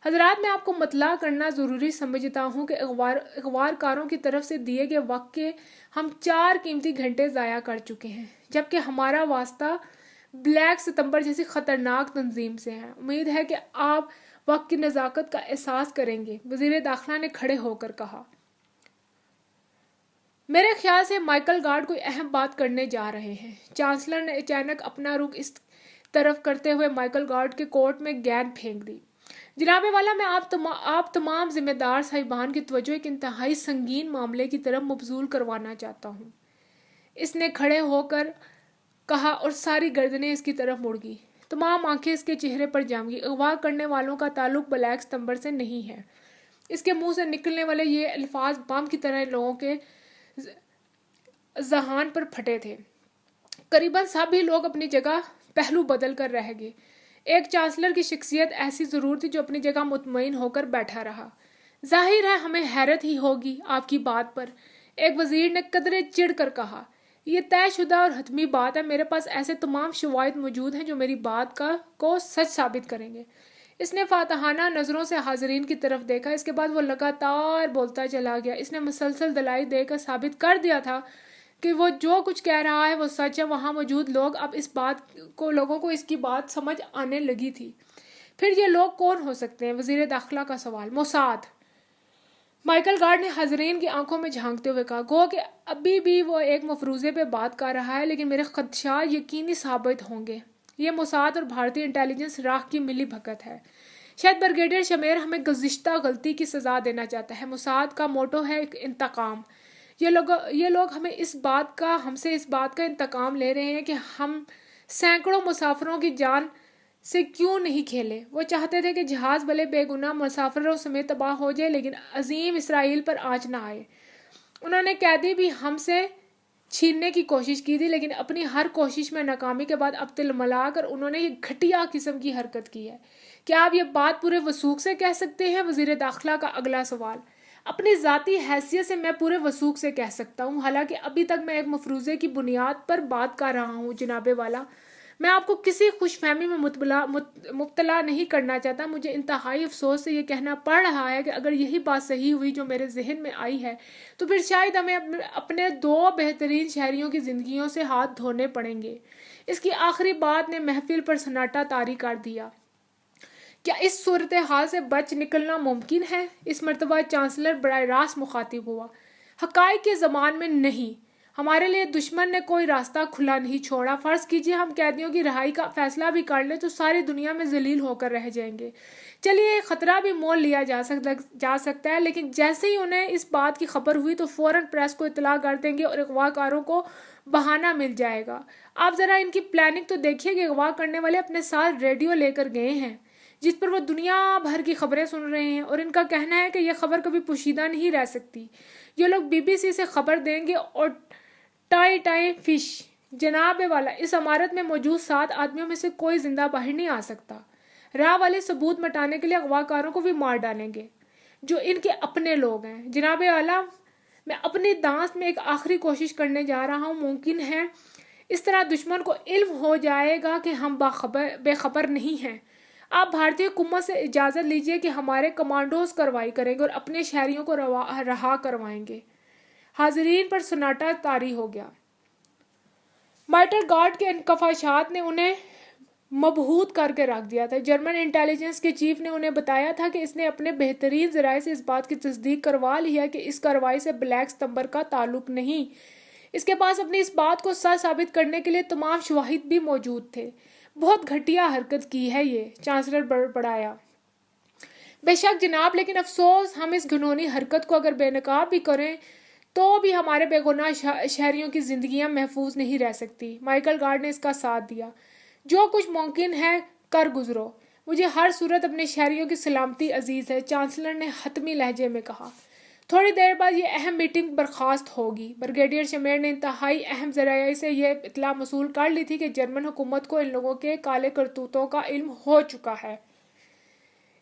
Speaker 1: حضرات، میں آپ کو مطلع کرنا ضروری سمجھتا ہوں کہ اغوار کاروں کی طرف سے دیے گئے وقت کے ہم 4 قیمتی گھنٹے ضائع کر چکے ہیں، جبکہ ہمارا واسطہ بلیک ستمبر جیسی خطرناک تنظیم سے ہے۔ امید ہے کہ آپ وقت کی نزاکت کا احساس کریں گے، وزیر داخلہ نے کھڑے ہو کر کہا۔ میرے خیال سے مائیکل گارڈ کوئی اہم بات کرنے جا رہے ہیں۔ چانسلر نے اچانک اپنا رخ اس طرف کرتے ہوئے مائیکل گارڈ کے کوٹ میں گیند پھینک دی۔ جناب والا، میں آپ تمام ذمہ دار صاحبان کی توجہ ایک انتہائی سنگین معاملے کی طرف مبذول کروانا چاہتا ہوں، اس نے کھڑے ہو کر کہا اور ساری گردنیں اس کی طرف مڑ گئی۔ تمام آنکھیں اس کے چہرے پر جم گئی۔ اغوا کرنے والوں کا تعلق بلیک ستمبر سے نہیں ہے۔ اس کے منہ سے نکلنے والے یہ الفاظ بم کی طرح لوگوں کے ذہان پر پھٹے تھے۔ قریباً سبھی لوگ اپنی جگہ پہلو بدل کر رہ گئے۔ ایک چانسلر کی شخصیت ایسی ضرور تھی جو اپنی جگہ مطمئن ہو کر بیٹھا رہا۔ ظاہر ہے ہمیں حیرت ہی ہوگی آپ کی بات پر، ایک وزیر نے قدرے چڑھ کر کہا۔ یہ طے شدہ اور حتمی بات ہے، میرے پاس ایسے تمام شواہد موجود ہیں جو میری بات کو سچ ثابت کریں گے۔ اس نے فاتحانہ نظروں سے حاضرین کی طرف دیکھا، اس کے بعد وہ لگاتار بولتا چلا گیا۔ اس نے مسلسل دلائل دے کر ثابت کر دیا تھا کہ وہ جو کچھ کہہ رہا ہے وہ سچ ہے۔ وہاں موجود لوگ اب لوگوں کو اس کی بات سمجھ آنے لگی تھی۔ پھر یہ لوگ کون ہو سکتے ہیں؟ وزیر داخلہ کا سوال۔ موساد، مائیکل گارڈ نے حاضرین کی آنکھوں میں جھانکتے ہوئے کہا۔ گو کہ ابھی بھی وہ ایک مفروضے پہ بات کر رہا ہے، لیکن میرے خدشات یقینی ثابت ہوں گے۔ یہ موساد اور بھارتی انٹیلیجنس راہ کی ملی بھگت ہے۔ شاید بریگیڈیئر شمیر ہمیں گزشتہ غلطی کی سزا دینا چاہتا ہے۔ موساد کا موٹو ہے انتقام۔ یہ لوگ ہم سے اس بات کا انتقام لے رہے ہیں کہ ہم سینکڑوں مسافروں کی جان سے کیوں نہیں کھیلے۔ وہ چاہتے تھے کہ جہاز بھلے بے گناہ مسافروں سمیت تباہ ہو جائے لیکن عظیم اسرائیل پر آنچ نہ آئے۔ انہوں نے قیدی بھی ہم سے چھیننے کی کوشش کی تھی، لیکن اپنی ہر کوشش میں ناکامی کے بعد اب تل ملا کر انہوں نے یہ گھٹیا قسم کی حرکت کی ہے۔ کیا آپ یہ بات پورے وثوق سے کہہ سکتے ہیں؟ وزیر داخلہ کا اگلا سوال۔ اپنی ذاتی حیثیت سے میں پورے وثوق سے کہہ سکتا ہوں، حالانکہ ابھی تک میں ایک مفروضے کی بنیاد پر بات کر رہا ہوں۔ جناب والا، میں آپ کو کسی خوش فہمی میں مبتلا نہیں کرنا چاہتا۔ مجھے انتہائی افسوس سے یہ کہنا پڑ رہا ہے کہ اگر یہی بات صحیح ہوئی جو میرے ذہن میں آئی ہے تو پھر شاید ہمیں اپنے 2 بہترین شہریوں کی زندگیوں سے ہاتھ دھونے پڑیں گے۔ اس کی آخری بات نے محفل پر سناٹا طاری کر دیا۔ کیا اس صورتحال سے بچ نکلنا ممکن ہے؟ اس مرتبہ چانسلر براہ راست مخاطب ہوا۔ حقائق کے زمان میں نہیں۔ ہمارے لیے دشمن نے کوئی راستہ کھلا نہیں چھوڑا۔ فرض کیجئے ہم قیدیوں کی رہائی کا فیصلہ بھی کر لیں تو ساری دنیا میں ذلیل ہو کر رہ جائیں گے۔ چلیے یہ خطرہ بھی مول لیا جا سکتا ہے، لیکن جیسے ہی انہیں اس بات کی خبر ہوئی تو فوراً پریس کو اطلاع کر دیں گے اور اغوا کاروں کو بہانہ مل جائے گا۔ آپ ذرا ان کی پلاننگ تو دیکھیے کہ اغوا کرنے والے اپنے ساتھ ریڈیو لے کر گئے ہیں۔ جس پر وہ دنیا بھر کی خبریں سن رہے ہیں، اور ان کا کہنا ہے کہ یہ خبر کبھی پوشیدہ نہیں رہ سکتی۔ یہ لوگ BBC سے خبر دیں گے اور ٹائی فش جناب والا، اس عمارت میں موجود 7 آدمیوں میں سے کوئی زندہ باہر نہیں آ سکتا۔ راہ والے ثبوت مٹانے کے لیے اغوا کاروں کو بھی مار ڈالیں گے جو ان کے اپنے لوگ ہیں۔ جناب والا، میں اپنی دانست میں ایک آخری کوشش کرنے جا رہا ہوں۔ ممکن ہے اس طرح دشمن کو علم ہو جائے گا کہ ہم بے خبر نہیں ہیں۔ آپ بھارتی حکومت سے اجازت لیجیے کہ ہمارے کمانڈوز کارروائی کریں گے اور اپنے شہریوں کو رہا کروائیں گے۔ حاضرین پر سناٹا طاری ہو گیا۔ مائٹل گارڈ کے انکشافات نے انہیں مبہوت کر کے رکھ دیا تھا۔ جرمن انٹیلیجنس کے چیف نے انہیں بتایا تھا کہ اس نے اپنے بہترین ذرائع سے اس بات کی تصدیق کروا لی ہے کہ اس کارروائی سے بلیک ستمبر کا تعلق نہیں۔ اس کے پاس اپنی اس بات کو سچ ثابت کرنے کے لیے تمام شواہد بھی موجود تھے۔ بہت گھٹیا حرکت کی ہے یہ، چانسلر بڑھایا۔ بے شک جناب، لیکن افسوس ہم اس گھنونی حرکت کو اگر بے نقاب بھی کریں تو بھی ہمارے بے گناہ شہریوں کی زندگیاں محفوظ نہیں رہ سکتی۔ مائیکل گارڈ نے اس کا ساتھ دیا۔ جو کچھ ممکن ہے کر گزرو، مجھے ہر صورت اپنے شہریوں کی سلامتی عزیز ہے، چانسلر نے حتمی لہجے میں کہا۔ تھوڑی دیر بعد یہ اہم میٹنگ برخاست ہوگی۔ بریگیڈیئر شمیر نے انتہائی اہم ذرائع سے یہ اطلاع موصول کر لی تھی کہ جرمن حکومت کو ان لوگوں کے کالے کرتوتوں کا علم ہو چکا ہے۔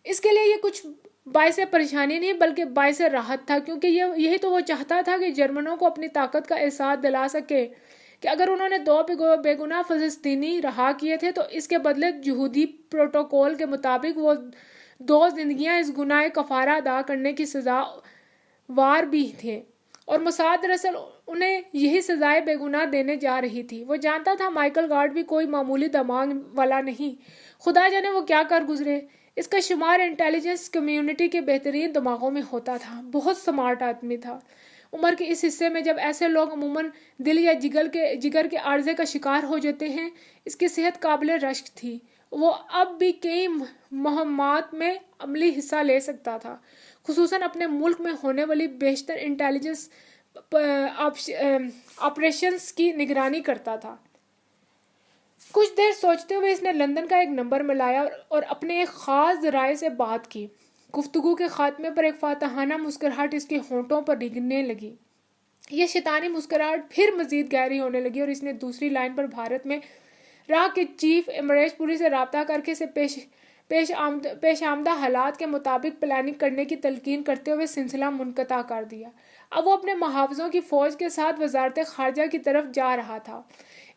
Speaker 1: اس کے لیے یہ کچھ باعث پریشانی نہیں بلکہ باعث راحت تھا، کیونکہ یہی تو وہ چاہتا تھا کہ جرمنوں کو اپنی طاقت کا احساس دلا سکے کہ اگر انہوں نے 2 بے گناہ فلسطینی رہا کیے تھے تو اس کے بدلے یہودی پروٹوکول کے مطابق وہ 2 زندگیاں اس گناہ کفارہ ادا کرنے کی سزا وار بھی تھے، اور موساد دراصل انہیں یہی سزائے بے گناہ دینے جا رہی تھی۔ وہ جانتا تھا مائیکل گارڈ بھی کوئی معمولی دماغ والا نہیں، خدا جانے وہ کیا کر گزرے۔ اس کا شمار انٹیلیجنس کمیونٹی کے بہترین دماغوں میں ہوتا تھا۔ بہت سمارٹ آدمی تھا۔ عمر کے اس حصے میں جب ایسے لوگ عموماً دل یا جگر کے عارضے کا شکار ہو جاتے ہیں، اس کی صحت قابل رشک تھی۔ وہ اب بھی کئی مہمات میں عملی حصہ لے سکتا تھا، خصوصاً اپنے ملک میں ہونے والی بیشتر انٹیلیجنس آپریشنز کی نگرانی کرتا تھا۔ کچھ دیر سوچتے ہوئے اس نے لندن کا ایک نمبر ملایا اور اپنے ایک خاص ذرائع سے بات کی۔ گفتگو کے خاتمے پر ایک فاتحانہ مسکراہٹ اس کے ہونٹوں پر رنگنے لگی۔ یہ شیطانی مسکراہٹ پھر مزید گہری ہونے لگی اور اس نے دوسری لائن پر بھارت میں راہ کے چیف امریش پوری سے رابطہ کر کے اسے پیش آمدہ حالات کے مطابق پلاننگ کرنے کی تلقین کرتے ہوئے سلسلہ منقطع کر دیا۔ اب وہ اپنے محافظوں کی فوج کے ساتھ وزارت خارجہ کی طرف جا رہا تھا۔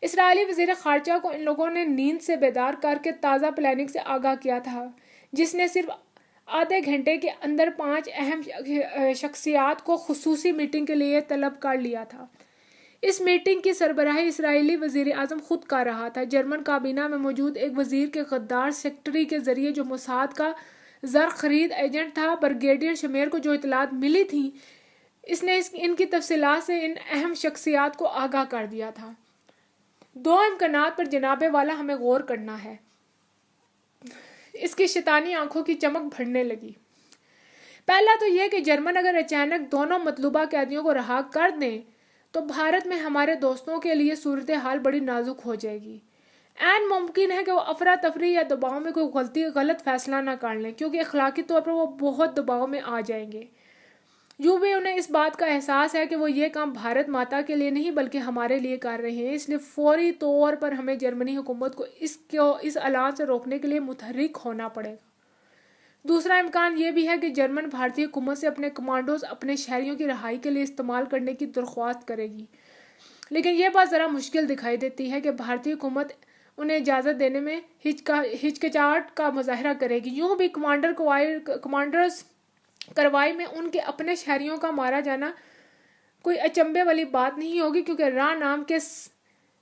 Speaker 1: اسرائیلی وزیر خارجہ کو ان لوگوں نے نیند سے بیدار کر کے تازہ پلاننگ سے آگاہ کیا تھا، جس نے صرف آدھے گھنٹے کے اندر 5 اہم شخصیات کو خصوصی میٹنگ کے لیے طلب کر لیا تھا۔ اس میٹنگ کی سربراہی اسرائیلی وزیر اعظم خود کر رہا تھا۔ جرمن کابینہ میں موجود ایک وزیر کے غدار سیکرٹری کے ذریعے جو موساد کا زر خرید ایجنٹ تھا، بریگیڈیئر شمیر کو جو اطلاعات ملی تھیں، اس نے ان کی تفصیلات سے ان اہم شخصیات کو آگاہ کر دیا تھا۔ 2 امکانات پر جناب والا ہمیں غور کرنا ہے۔ اس کی شیطانی آنکھوں کی چمک بڑھنے لگی۔ پہلا تو یہ کہ جرمن اگر اچانک دونوں مطلوبہ قیدیوں کو رہا کر دیں تو بھارت میں ہمارے دوستوں کے لیے صورتحال بڑی نازک ہو جائے گی۔ عین ممکن ہے کہ وہ افراتفری یا دباؤ میں کوئی غلط فیصلہ نہ کر لیں، کیونکہ اخلاقی طور پر وہ بہت دباؤ میں آ جائیں گے۔ یوں بھی انہیں اس بات کا احساس ہے کہ وہ یہ کام بھارت ماتا کے لیے نہیں بلکہ ہمارے لیے کر رہے ہیں، اس لیے فوری طور پر ہمیں جرمنی حکومت کو اس اعلان سے روکنے کے لیے متحرک ہونا پڑے گا۔ دوسرا امکان یہ بھی ہے کہ جرمن بھارتی حکومت سے اپنے کمانڈوز اپنے شہریوں کی رہائی کے لیے استعمال کرنے کی درخواست کرے گی، لیکن یہ بات ذرا مشکل دکھائی دیتی ہے کہ بھارتی حکومت انہیں اجازت دینے میں ہچکچاہٹ کا مظاہرہ کرے گی۔ یوں بھی کمانڈرز کارروائی میں ان کے اپنے شہریوں کا مارا جانا کوئی اچنبھے والی بات نہیں ہوگی، کیونکہ راہ نام کے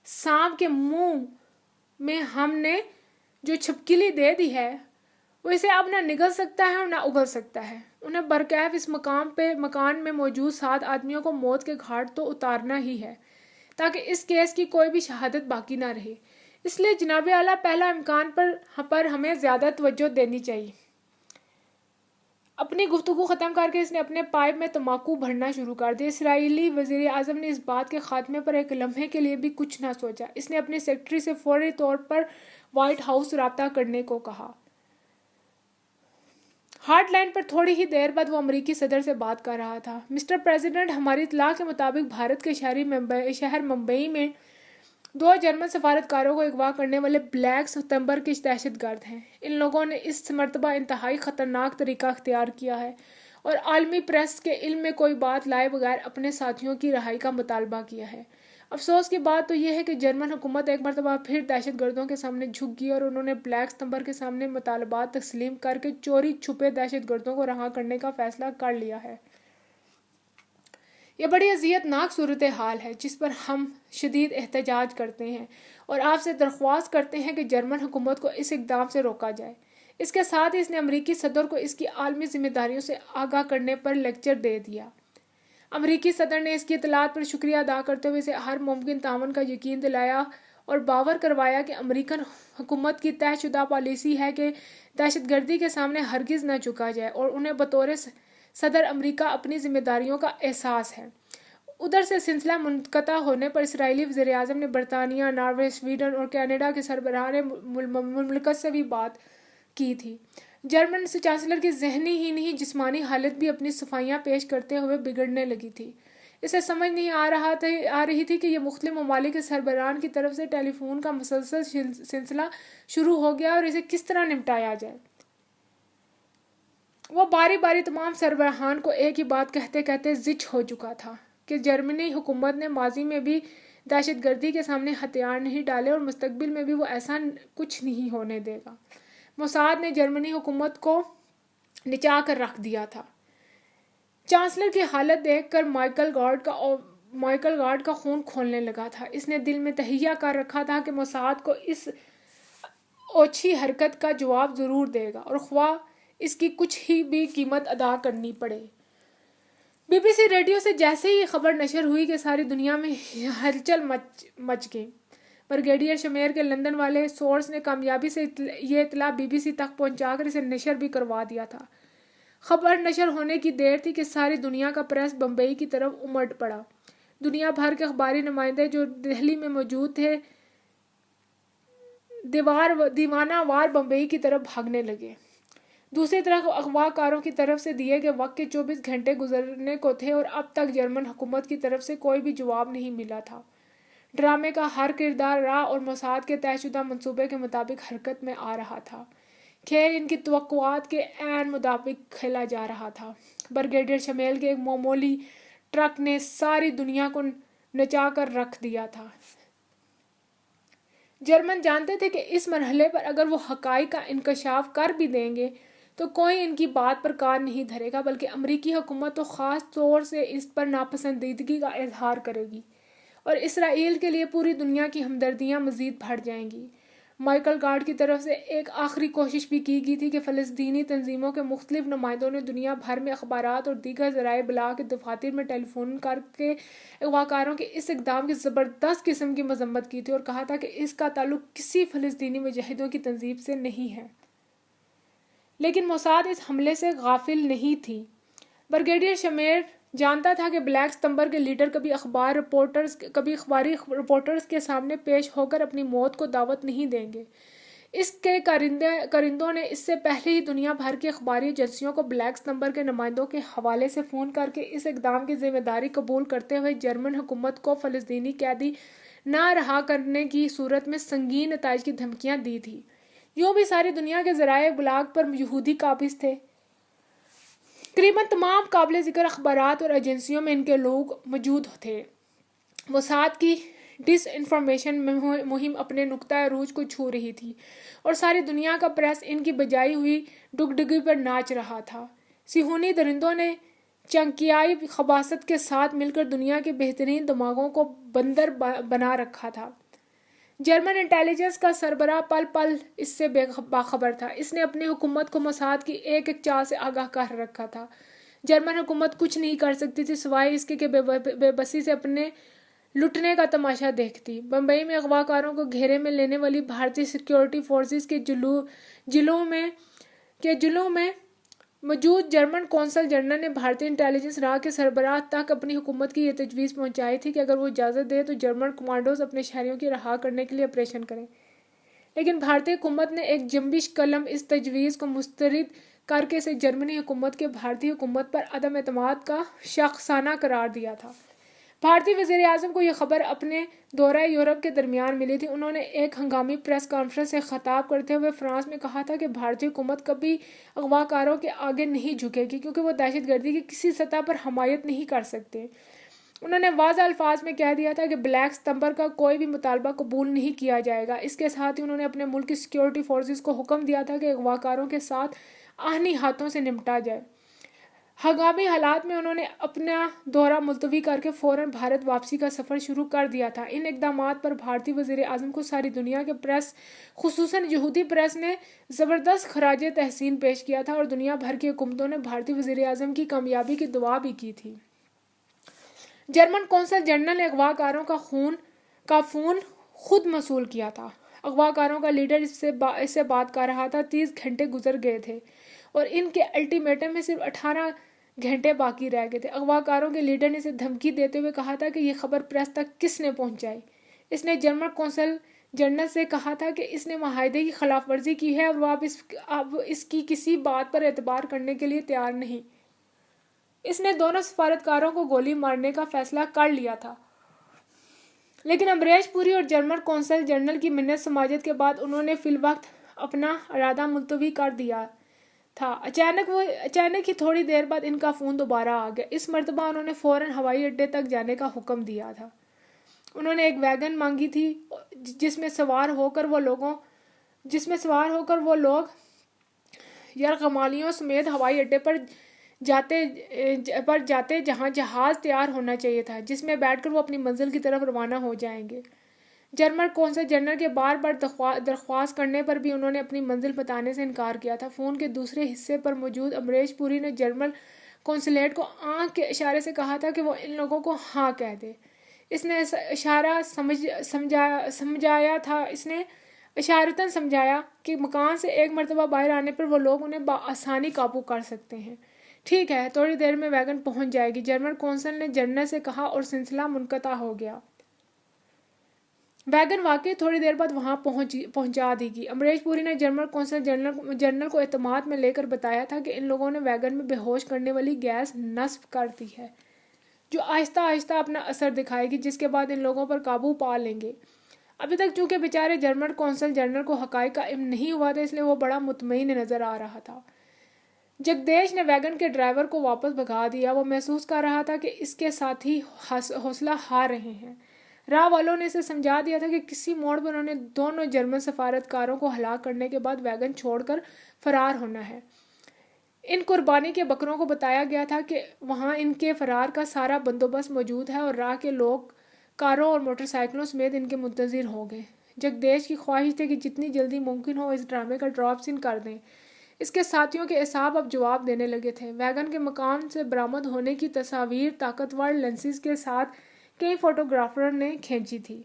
Speaker 1: سانپ کے منہ میں ہم نے جو چھپکلی دے دی ہے وہ اسے اب نہ نگل سکتا ہے اور نہ اگل سکتا ہے۔ انہیں برکیف اس مکان میں موجود 7 آدمیوں کو موت کے گھاٹ تو اتارنا ہی ہے تاکہ اس کیس کی کوئی بھی شہادت باقی نہ رہے۔ اس لیے جناب اعلیٰ پہلا امکان پر ہمیں زیادہ توجہ دینی چاہیے۔ اپنی گفتگو ختم کر کے اس نے اپنے پائپ میں تمباکو بھرنا شروع کر دیا۔ اسرائیلی وزیر اعظم نے اس بات کے خاتمے پر ایک لمحے کے لیے بھی کچھ نہ سوچا۔ اس نے اپنے سیکرٹری سے فوری طور پر وائٹ ہاؤس رابطہ کرنے کو کہا۔ ہارٹ لائن پر تھوڑی ہی دیر بعد وہ امریکی صدر سے بات کر رہا تھا۔ مسٹر پریزیڈنٹ، ہماری اطلاع کے مطابق بھارت کے شہر ممبئی میں 2 جرمن سفارتکاروں کو اغوا کرنے والے بلیک ستمبر کے دہشت گرد ہیں۔ ان لوگوں نے اس مرتبہ انتہائی خطرناک طریقہ اختیار کیا ہے اور عالمی پریس کے علم میں کوئی بات لائے بغیر اپنے ساتھیوں کی رہائی کا مطالبہ کیا ہے۔ افسوس کی بات تو یہ ہے کہ جرمن حکومت ایک مرتبہ پھر دہشت گردوں کے سامنے جھک گئی اور انہوں نے بلیک ستمبر کے سامنے مطالبات تسلیم کر کے چوری چھپے دہشت گردوں کو رہا کرنے کا فیصلہ کر لیا ہے۔ یہ بڑی اذیت ناک صورتحال ہے جس پر ہم شدید احتجاج کرتے ہیں اور آپ سے درخواست کرتے ہیں کہ جرمن حکومت کو اس اقدام سے روکا جائے۔ اس کے ساتھ ہی اس نے امریکی صدر کو اس کی عالمی ذمہ داریوں سے آگاہ کرنے پر لیکچر دے دیا۔ امریکی صدر نے اس کی اطلاعات پر شکریہ ادا کرتے ہوئے اسے ہر ممکن تعاون کا یقین دلایا اور باور کروایا کہ امریکن حکومت کی طے شدہ پالیسی ہے کہ دہشت گردی کے سامنے ہرگز نہ جھکا جائے اور انہیں بطور صدر امریکہ اپنی ذمہ داریوں کا احساس ہے۔ ادھر سے سلسلہ منقطع ہونے پر اسرائیلی وزیر اعظم نے برطانیہ، ناروے، سویڈن اور کینیڈا کے سربراہان مملکت سے بھی بات کی تھی۔ جرمن چانسلر کی ذہنی ہی نہیں جسمانی حالت بھی اپنی صفائیاں پیش کرتے ہوئے بگڑنے لگی تھی۔ اسے سمجھ نہیں آ رہی تھی کہ یہ مختلف ممالک کے سربراہان کی طرف سے ٹیلی فون کا مسلسل سلسلہ شروع ہو گیا اور اسے کس طرح نمٹایا جائے۔ وہ باری باری تمام سربراہان کو ایک ہی بات کہتے کہتے زچ ہو چکا تھا کہ جرمنی حکومت نے ماضی میں بھی دہشت گردی کے سامنے ہتھیار نہیں ڈالے اور مستقبل میں بھی وہ ایسا کچھ نہیں ہونے دے گا۔ موساد نے جرمنی حکومت کو نچا کر رکھ دیا تھا۔ چانسلر کی حالت دیکھ کر مائیکل گارڈ کا خون کھولنے لگا تھا۔ اس نے دل میں تہیہ کر رکھا تھا کہ موساد کو اس اوچھی حرکت کا جواب ضرور دے گا اور خواہ اس کی کچھ ہی بھی قیمت ادا کرنی پڑے۔ بی بی سی ریڈیو سے جیسے ہی خبر نشر ہوئی کہ ساری دنیا میں ہلچل مچ گئی۔ بریگیڈیئر شمیر کے لندن والے سورس نے کامیابی سے یہ اطلاع بی بی سی تک پہنچا کر اسے نشر بھی کروا دیا تھا۔ خبر نشر ہونے کی دیر تھی کہ ساری دنیا کا پریس بمبئی کی طرف امٹ پڑا۔ دنیا بھر کے اخباری نمائندے جو دہلی میں موجود تھے دیوانہ وار بمبئی کی طرف بھاگنے لگے۔ دوسری طرف اغوا کاروں کی طرف سے دیے گئے وقت کے 24 گھنٹے گزرنے کو تھے اور اب تک جرمن حکومت کی طرف سے کوئی بھی جواب نہیں ملا تھا۔ ڈرامے کا ہر کردار راہ اور موساد کے طے شدہ منصوبے کے مطابق حرکت میں آ رہا تھا۔ کھیل ان کی توقعات کے عین مطابق کھیلا جا رہا تھا۔ بریگیڈیئر شمیل کے ایک معمولی ٹرک نے ساری دنیا کو نچا کر رکھ دیا تھا۔ جرمن جانتے تھے کہ اس مرحلے پر اگر وہ حقائق کا انکشاف کر بھی دیں گے تو کوئی ان کی بات پر کان نہیں دھرے گا، بلکہ امریکی حکومت تو خاص طور سے اس پر ناپسندیدگی کا اظہار کرے گی اور اسرائیل کے لیے پوری دنیا کی ہمدردیاں مزید بڑھ جائیں گی۔ مائیکل گارڈ کی طرف سے ایک آخری کوشش بھی کی گئی تھی کہ فلسطینی تنظیموں کے مختلف نمائندوں نے دنیا بھر میں اخبارات اور دیگر ذرائع ابلاغ کے دفاتر میں ٹیلی فون کر کے اغواکاروں کے اس اقدام کی زبردست قسم کی مذمت کی تھی اور کہا تھا کہ اس کا تعلق کسی فلسطینی مجاہدوں کی تنظیم سے نہیں ہے۔ لیکن موساد اس حملے سے غافل نہیں تھی۔ بریگیڈیئر شمیر جانتا تھا کہ بلیک ستمبر کے لیڈر کبھی اخباری رپورٹرز کے سامنے پیش ہو کر اپنی موت کو دعوت نہیں دیں گے۔ اس کے کارندوں نے اس سے پہلے ہی دنیا بھر کی اخباری ایجنسیوں کو بلیک ستمبر کے نمائندوں کے حوالے سے فون کر کے اس اقدام کی ذمہ داری قبول کرتے ہوئے جرمن حکومت کو فلسطینی قیدی نہ رہا کرنے کی صورت میں سنگین نتائج کی دھمکیاں دی تھی۔ یوں بھی ساری دنیا کے ذرائع ابلاغ پر یہودی قابض تھے۔ تقریباً تمام قابل ذکر اخبارات اور ایجنسیوں میں ان کے لوگ موجود تھے۔ موساد کی ڈس انفارمیشن مہم اپنے نقطہ عروج کو چھو رہی تھی اور ساری دنیا کا پریس ان کی بجائی ہوئی ڈگڈگی پر ناچ رہا تھا۔ صہیونی درندوں نے چانکیائی خباثت کے ساتھ مل کر دنیا کے بہترین دماغوں کو بندر بنا رکھا تھا۔ جرمن انٹیلیجنس کا سربراہ پل پل اس سے باخبر تھا۔ اس نے اپنی حکومت کو موساد کی ایک ایک چال سے آگاہ کر رکھا تھا۔ جرمن حکومت کچھ نہیں کر سکتی تھی سوائے اس کے کہ بے بسی سے اپنے لٹنے کا تماشا دیکھتی۔ بمبئی میں اغوا کاروں کو گھیرے میں لینے والی بھارتی سیکیورٹی فورسز کے جلوں میں موجود جرمن قونصل جنرل نے بھارتی انٹیلیجنس راہ کے سربراہ تک اپنی حکومت کی یہ تجویز پہنچائی تھی کہ اگر وہ اجازت دے تو جرمن کمانڈوز اپنے شہریوں کی رہا کرنے کے لیے آپریشن کریں۔ لیکن بھارتی حکومت نے ایک جنبش قلم اس تجویز کو مسترد کر کے اسے جرمنی حکومت کے بھارتی حکومت پر عدم اعتماد کا شخصانہ قرار دیا تھا۔ بھارتی وزیر اعظم کو یہ خبر اپنے دورہ یورپ کے درمیان ملی تھی۔ انہوں نے ایک ہنگامی پریس کانفرنس سے خطاب کرتے ہوئے فرانس میں کہا تھا کہ بھارتی حکومت کبھی اغوا کاروں کے آگے نہیں جھکے گی کیونکہ وہ دہشت گردی کی کسی سطح پر حمایت نہیں کر سکتے۔ انہوں نے واضح الفاظ میں کہہ دیا تھا کہ بلیک ستمبر کا کوئی بھی مطالبہ قبول نہیں کیا جائے گا۔ اس کے ساتھ ہی انہوں نے اپنے ملک کی سیکیورٹی فورسز کو حکم دیا تھا کہ اغوا کاروں کے ساتھ آہنی ہاتھوں سے نمٹا جائے۔ ہنگامی حالات میں انہوں نے اپنا دورہ ملتوی کر کے فوراً بھارت واپسی کا سفر شروع کر دیا تھا۔ ان اقدامات پر بھارتی وزیر اعظم کو ساری دنیا کے پریس، خصوصاً یہودی پریس نے زبردست خراج تحسین پیش کیا تھا اور دنیا بھر کی حکومتوں نے بھارتی وزیر اعظم کی کامیابی کی دعا بھی کی تھی۔ جرمن قونصل جنرل نے اغوا کاروں کا فون خود موصول کیا تھا۔ اغوا کاروں کا لیڈر اس سے بات کر رہا تھا۔ 30 گھنٹے گزر گئے تھے اور ان کے الٹیمیٹم میں صرف 18 گھنٹے باقی رہ گئے تھے۔ اغوا کاروں کے لیڈر نے اسے دھمکی دیتے ہوئے کہا تھا کہ یہ خبر پریس تک کس نے پہنچائی۔ اس نے جرمن قونصل جنرل سے کہا تھا کہ اس نے معاہدے کی خلاف ورزی کی ہے اور وہ اب اس کی کسی بات پر اعتبار کرنے کے لیے تیار نہیں۔ اس نے دونوں سفارتکاروں کو گولی مارنے کا فیصلہ کر لیا تھا۔ لیکن امریش پوری اور جرمن قونصل جنرل کی منت سماجت کے بعد انہوں نے فی الوقت اپنا ارادہ ملتوی کر دیا تھا۔ اچانک ہی تھوڑی دیر بعد ان کا فون دوبارہ آ گیا۔ اس مرتبہ انہوں نے فوراً ہوائی اڈے تک جانے کا حکم دیا تھا۔ انہوں نے ایک ویگن مانگی تھی جس میں سوار ہو کر وہ لوگ یرغمالیوں سمیت ہوائی اڈے پر جاتے جہاں جہاز تیار ہونا چاہیے تھا، جس میں بیٹھ کر وہ اپنی منزل کی طرف روانہ ہو جائیں گے۔ جرمن قونصل جنرل کے بار بار درخواست کرنے پر بھی انہوں نے اپنی منزل بتانے سے انکار کیا تھا۔ فون کے دوسرے حصے پر موجود امریش پوری نے جرمن قونصلیٹ کو آنکھ کے اشارے سے کہا تھا کہ وہ ان لوگوں کو ہاں کہہ دے۔ اس نے اشارتاً سمجھایا کہ مکان سے ایک مرتبہ باہر آنے پر وہ لوگ انہیں بآسانی قابو کر سکتے ہیں۔ ٹھیک ہے، تھوڑی دیر میں ویگن پہنچ جائے گی، جرمن قونصل نے جنرل سے کہا اور سلسلہ منقطع ہو گیا۔ ویگن واقعی تھوڑی دیر بعد وہاں پہنچا دی گئی۔ امریش پوری نے جرمن قونصل جنرل کو اعتماد میں لے کر بتایا تھا کہ ان لوگوں نے ویگن میں بے ہوش کرنے والی گیس نصب کر دی ہے جو آہستہ آہستہ اپنا اثر دکھائے گی، جس کے بعد ان لوگوں پر قابو پا لیں گے۔ ابھی تک چونکہ بیچارے جرمن قونصل جنرل کو حقائق کا علم نہیں ہوا تھا، اس لیے وہ بڑا مطمئن نظر آ رہا تھا۔ جگدیش نے ویگن کے ڈرائیور کو واپس بھگا دیا۔ وہ محسوس کر رہا تھا کہ اس کے ساتھی حوصلہ ہار رہے ہیں۔ راہ والوں نے اسے سمجھا دیا تھا کہ کسی موڑ پر انہوں نے دونوں جرمن سفارتکاروں کو ہلاک کرنے کے بعد ویگن چھوڑ کر فرار ہونا ہے۔ ان قربانی کے بکروں کو بتایا گیا تھا کہ وہاں ان کے فرار کا سارا بندوبست موجود ہے اور راہ کے لوگ کاروں اور موٹر سائیکلوں سمیت ان کے منتظر ہو گئے۔ جگدیش کی خواہش تھی کہ جتنی جلدی ممکن ہو اس ڈرامے کا ڈراپ سین کر دیں۔ اس کے ساتھیوں کے اعصاب اب جواب دینے لگے تھے۔ ویگن کے مکان سے برآمد ہونے کی تصاویر طاقتور لینسز کے ساتھ کئی فوٹوگرافروں نے کھینچی تھی،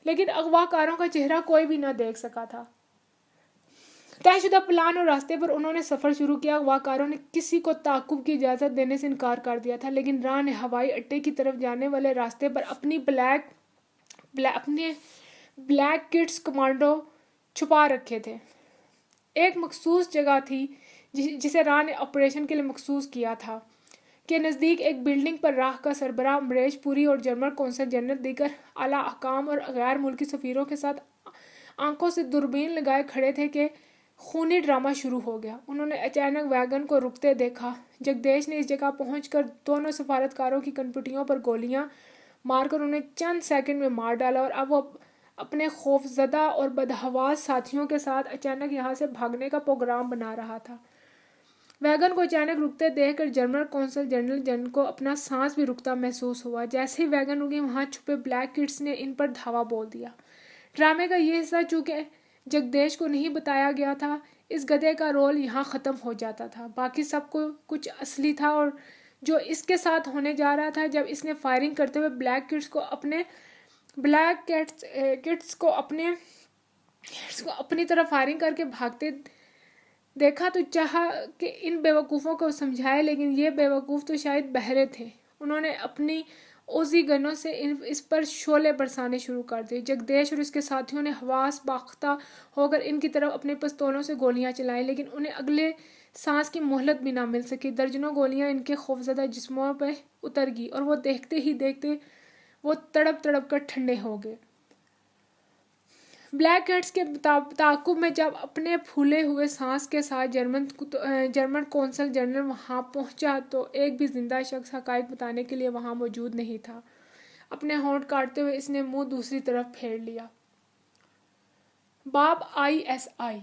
Speaker 1: لیکن اغوا کاروں کا چہرہ کوئی بھی نہ دیکھ سکا تھا۔ طے شدہ پلان اور راستے پر انہوں نے سفر شروع کیا۔ اغوا کاروں نے کسی کو تعاقب کی اجازت دینے سے انکار کر دیا تھا، لیکن راہ نے ہوائی اڈے کی طرف جانے والے راستے پر اپنے بلیک کٹس کمانڈو چھپا رکھے تھے۔ ایک مخصوص جگہ تھی جسے راہ نے آپریشن کے لیے مخصوص کیا تھا کے نزدیک ایک بلڈنگ پر راہ کا سربراہ امریش پوری اور جرمن قونصل جنرل دیگر اعلیٰ حکام اور غیر ملکی سفیروں کے ساتھ آنکھوں سے دوربین لگائے کھڑے تھے کہ خونی ڈرامہ شروع ہو گیا۔ انہوں نے اچانک ویگن کو رکتے دیکھا۔ جگدیش نے اس جگہ پہنچ کر دونوں سفارتکاروں کی کنپٹیوں پر گولیاں مار کر انہیں چند سیکنڈ میں مار ڈالا اور اب وہ اپنے خوفزدہ اور بدحواس ساتھیوں کے ساتھ اچانک یہاں سے بھاگنے کا پروگرام بنا رہا تھا۔ ویگن کو اچانک رکتے دیکھ کر جرمن قونصل جنرل کو اپنا سانس بھی رکتا محسوس ہوا۔ جیسے ہی ویگن رکی، وہاں چھپے بلیک کٹس نے ان پر دھاوا بول دیا۔ ڈرامے کا یہ حصہ چونکہ جگدیش کو نہیں بتایا گیا تھا، اس گدھے کا رول یہاں ختم ہو جاتا تھا۔ باقی سب کچھ اصلی تھا اور جو اس کے ساتھ ہونے جا رہا تھا جب اس نے فائرنگ کرتے ہوئے بلیک کٹس کو اپنی طرف فائرنگ کر کے بھاگتے دیکھا تو چاہا کہ ان بیوقوفوں کو سمجھائے، لیکن یہ بیوقوف تو شاید بہرے تھے۔ انہوں نے اپنی اوزی گنوں سے اس پر شعلے برسانے شروع کر دیے۔ جگدیش اور اس کے ساتھیوں نے حواس باختہ ہو کر ان کی طرف اپنے پستولوں سے گولیاں چلائیں، لیکن انہیں اگلے سانس کی مہلت بھی نہ مل سکی۔ درجنوں گولیاں ان کے خوفزدہ جسموں پہ اتر گئی اور وہ دیکھتے ہی دیکھتے وہ تڑپ تڑپ کر ٹھنڈے ہو گئے۔ بلیک ہیڈز کے تعاقب میں جب اپنے پھولے ہوئے سانس کے ساتھ جرمن قونصل جنرل وہاں پہنچا تو ایک بھی زندہ شخص حقائق بتانے کے لیے وہاں موجود نہیں تھا۔ اپنے ہونٹ کاٹتے ہوئے اس نے منہ دوسری طرف پھیر لیا۔ باب ISI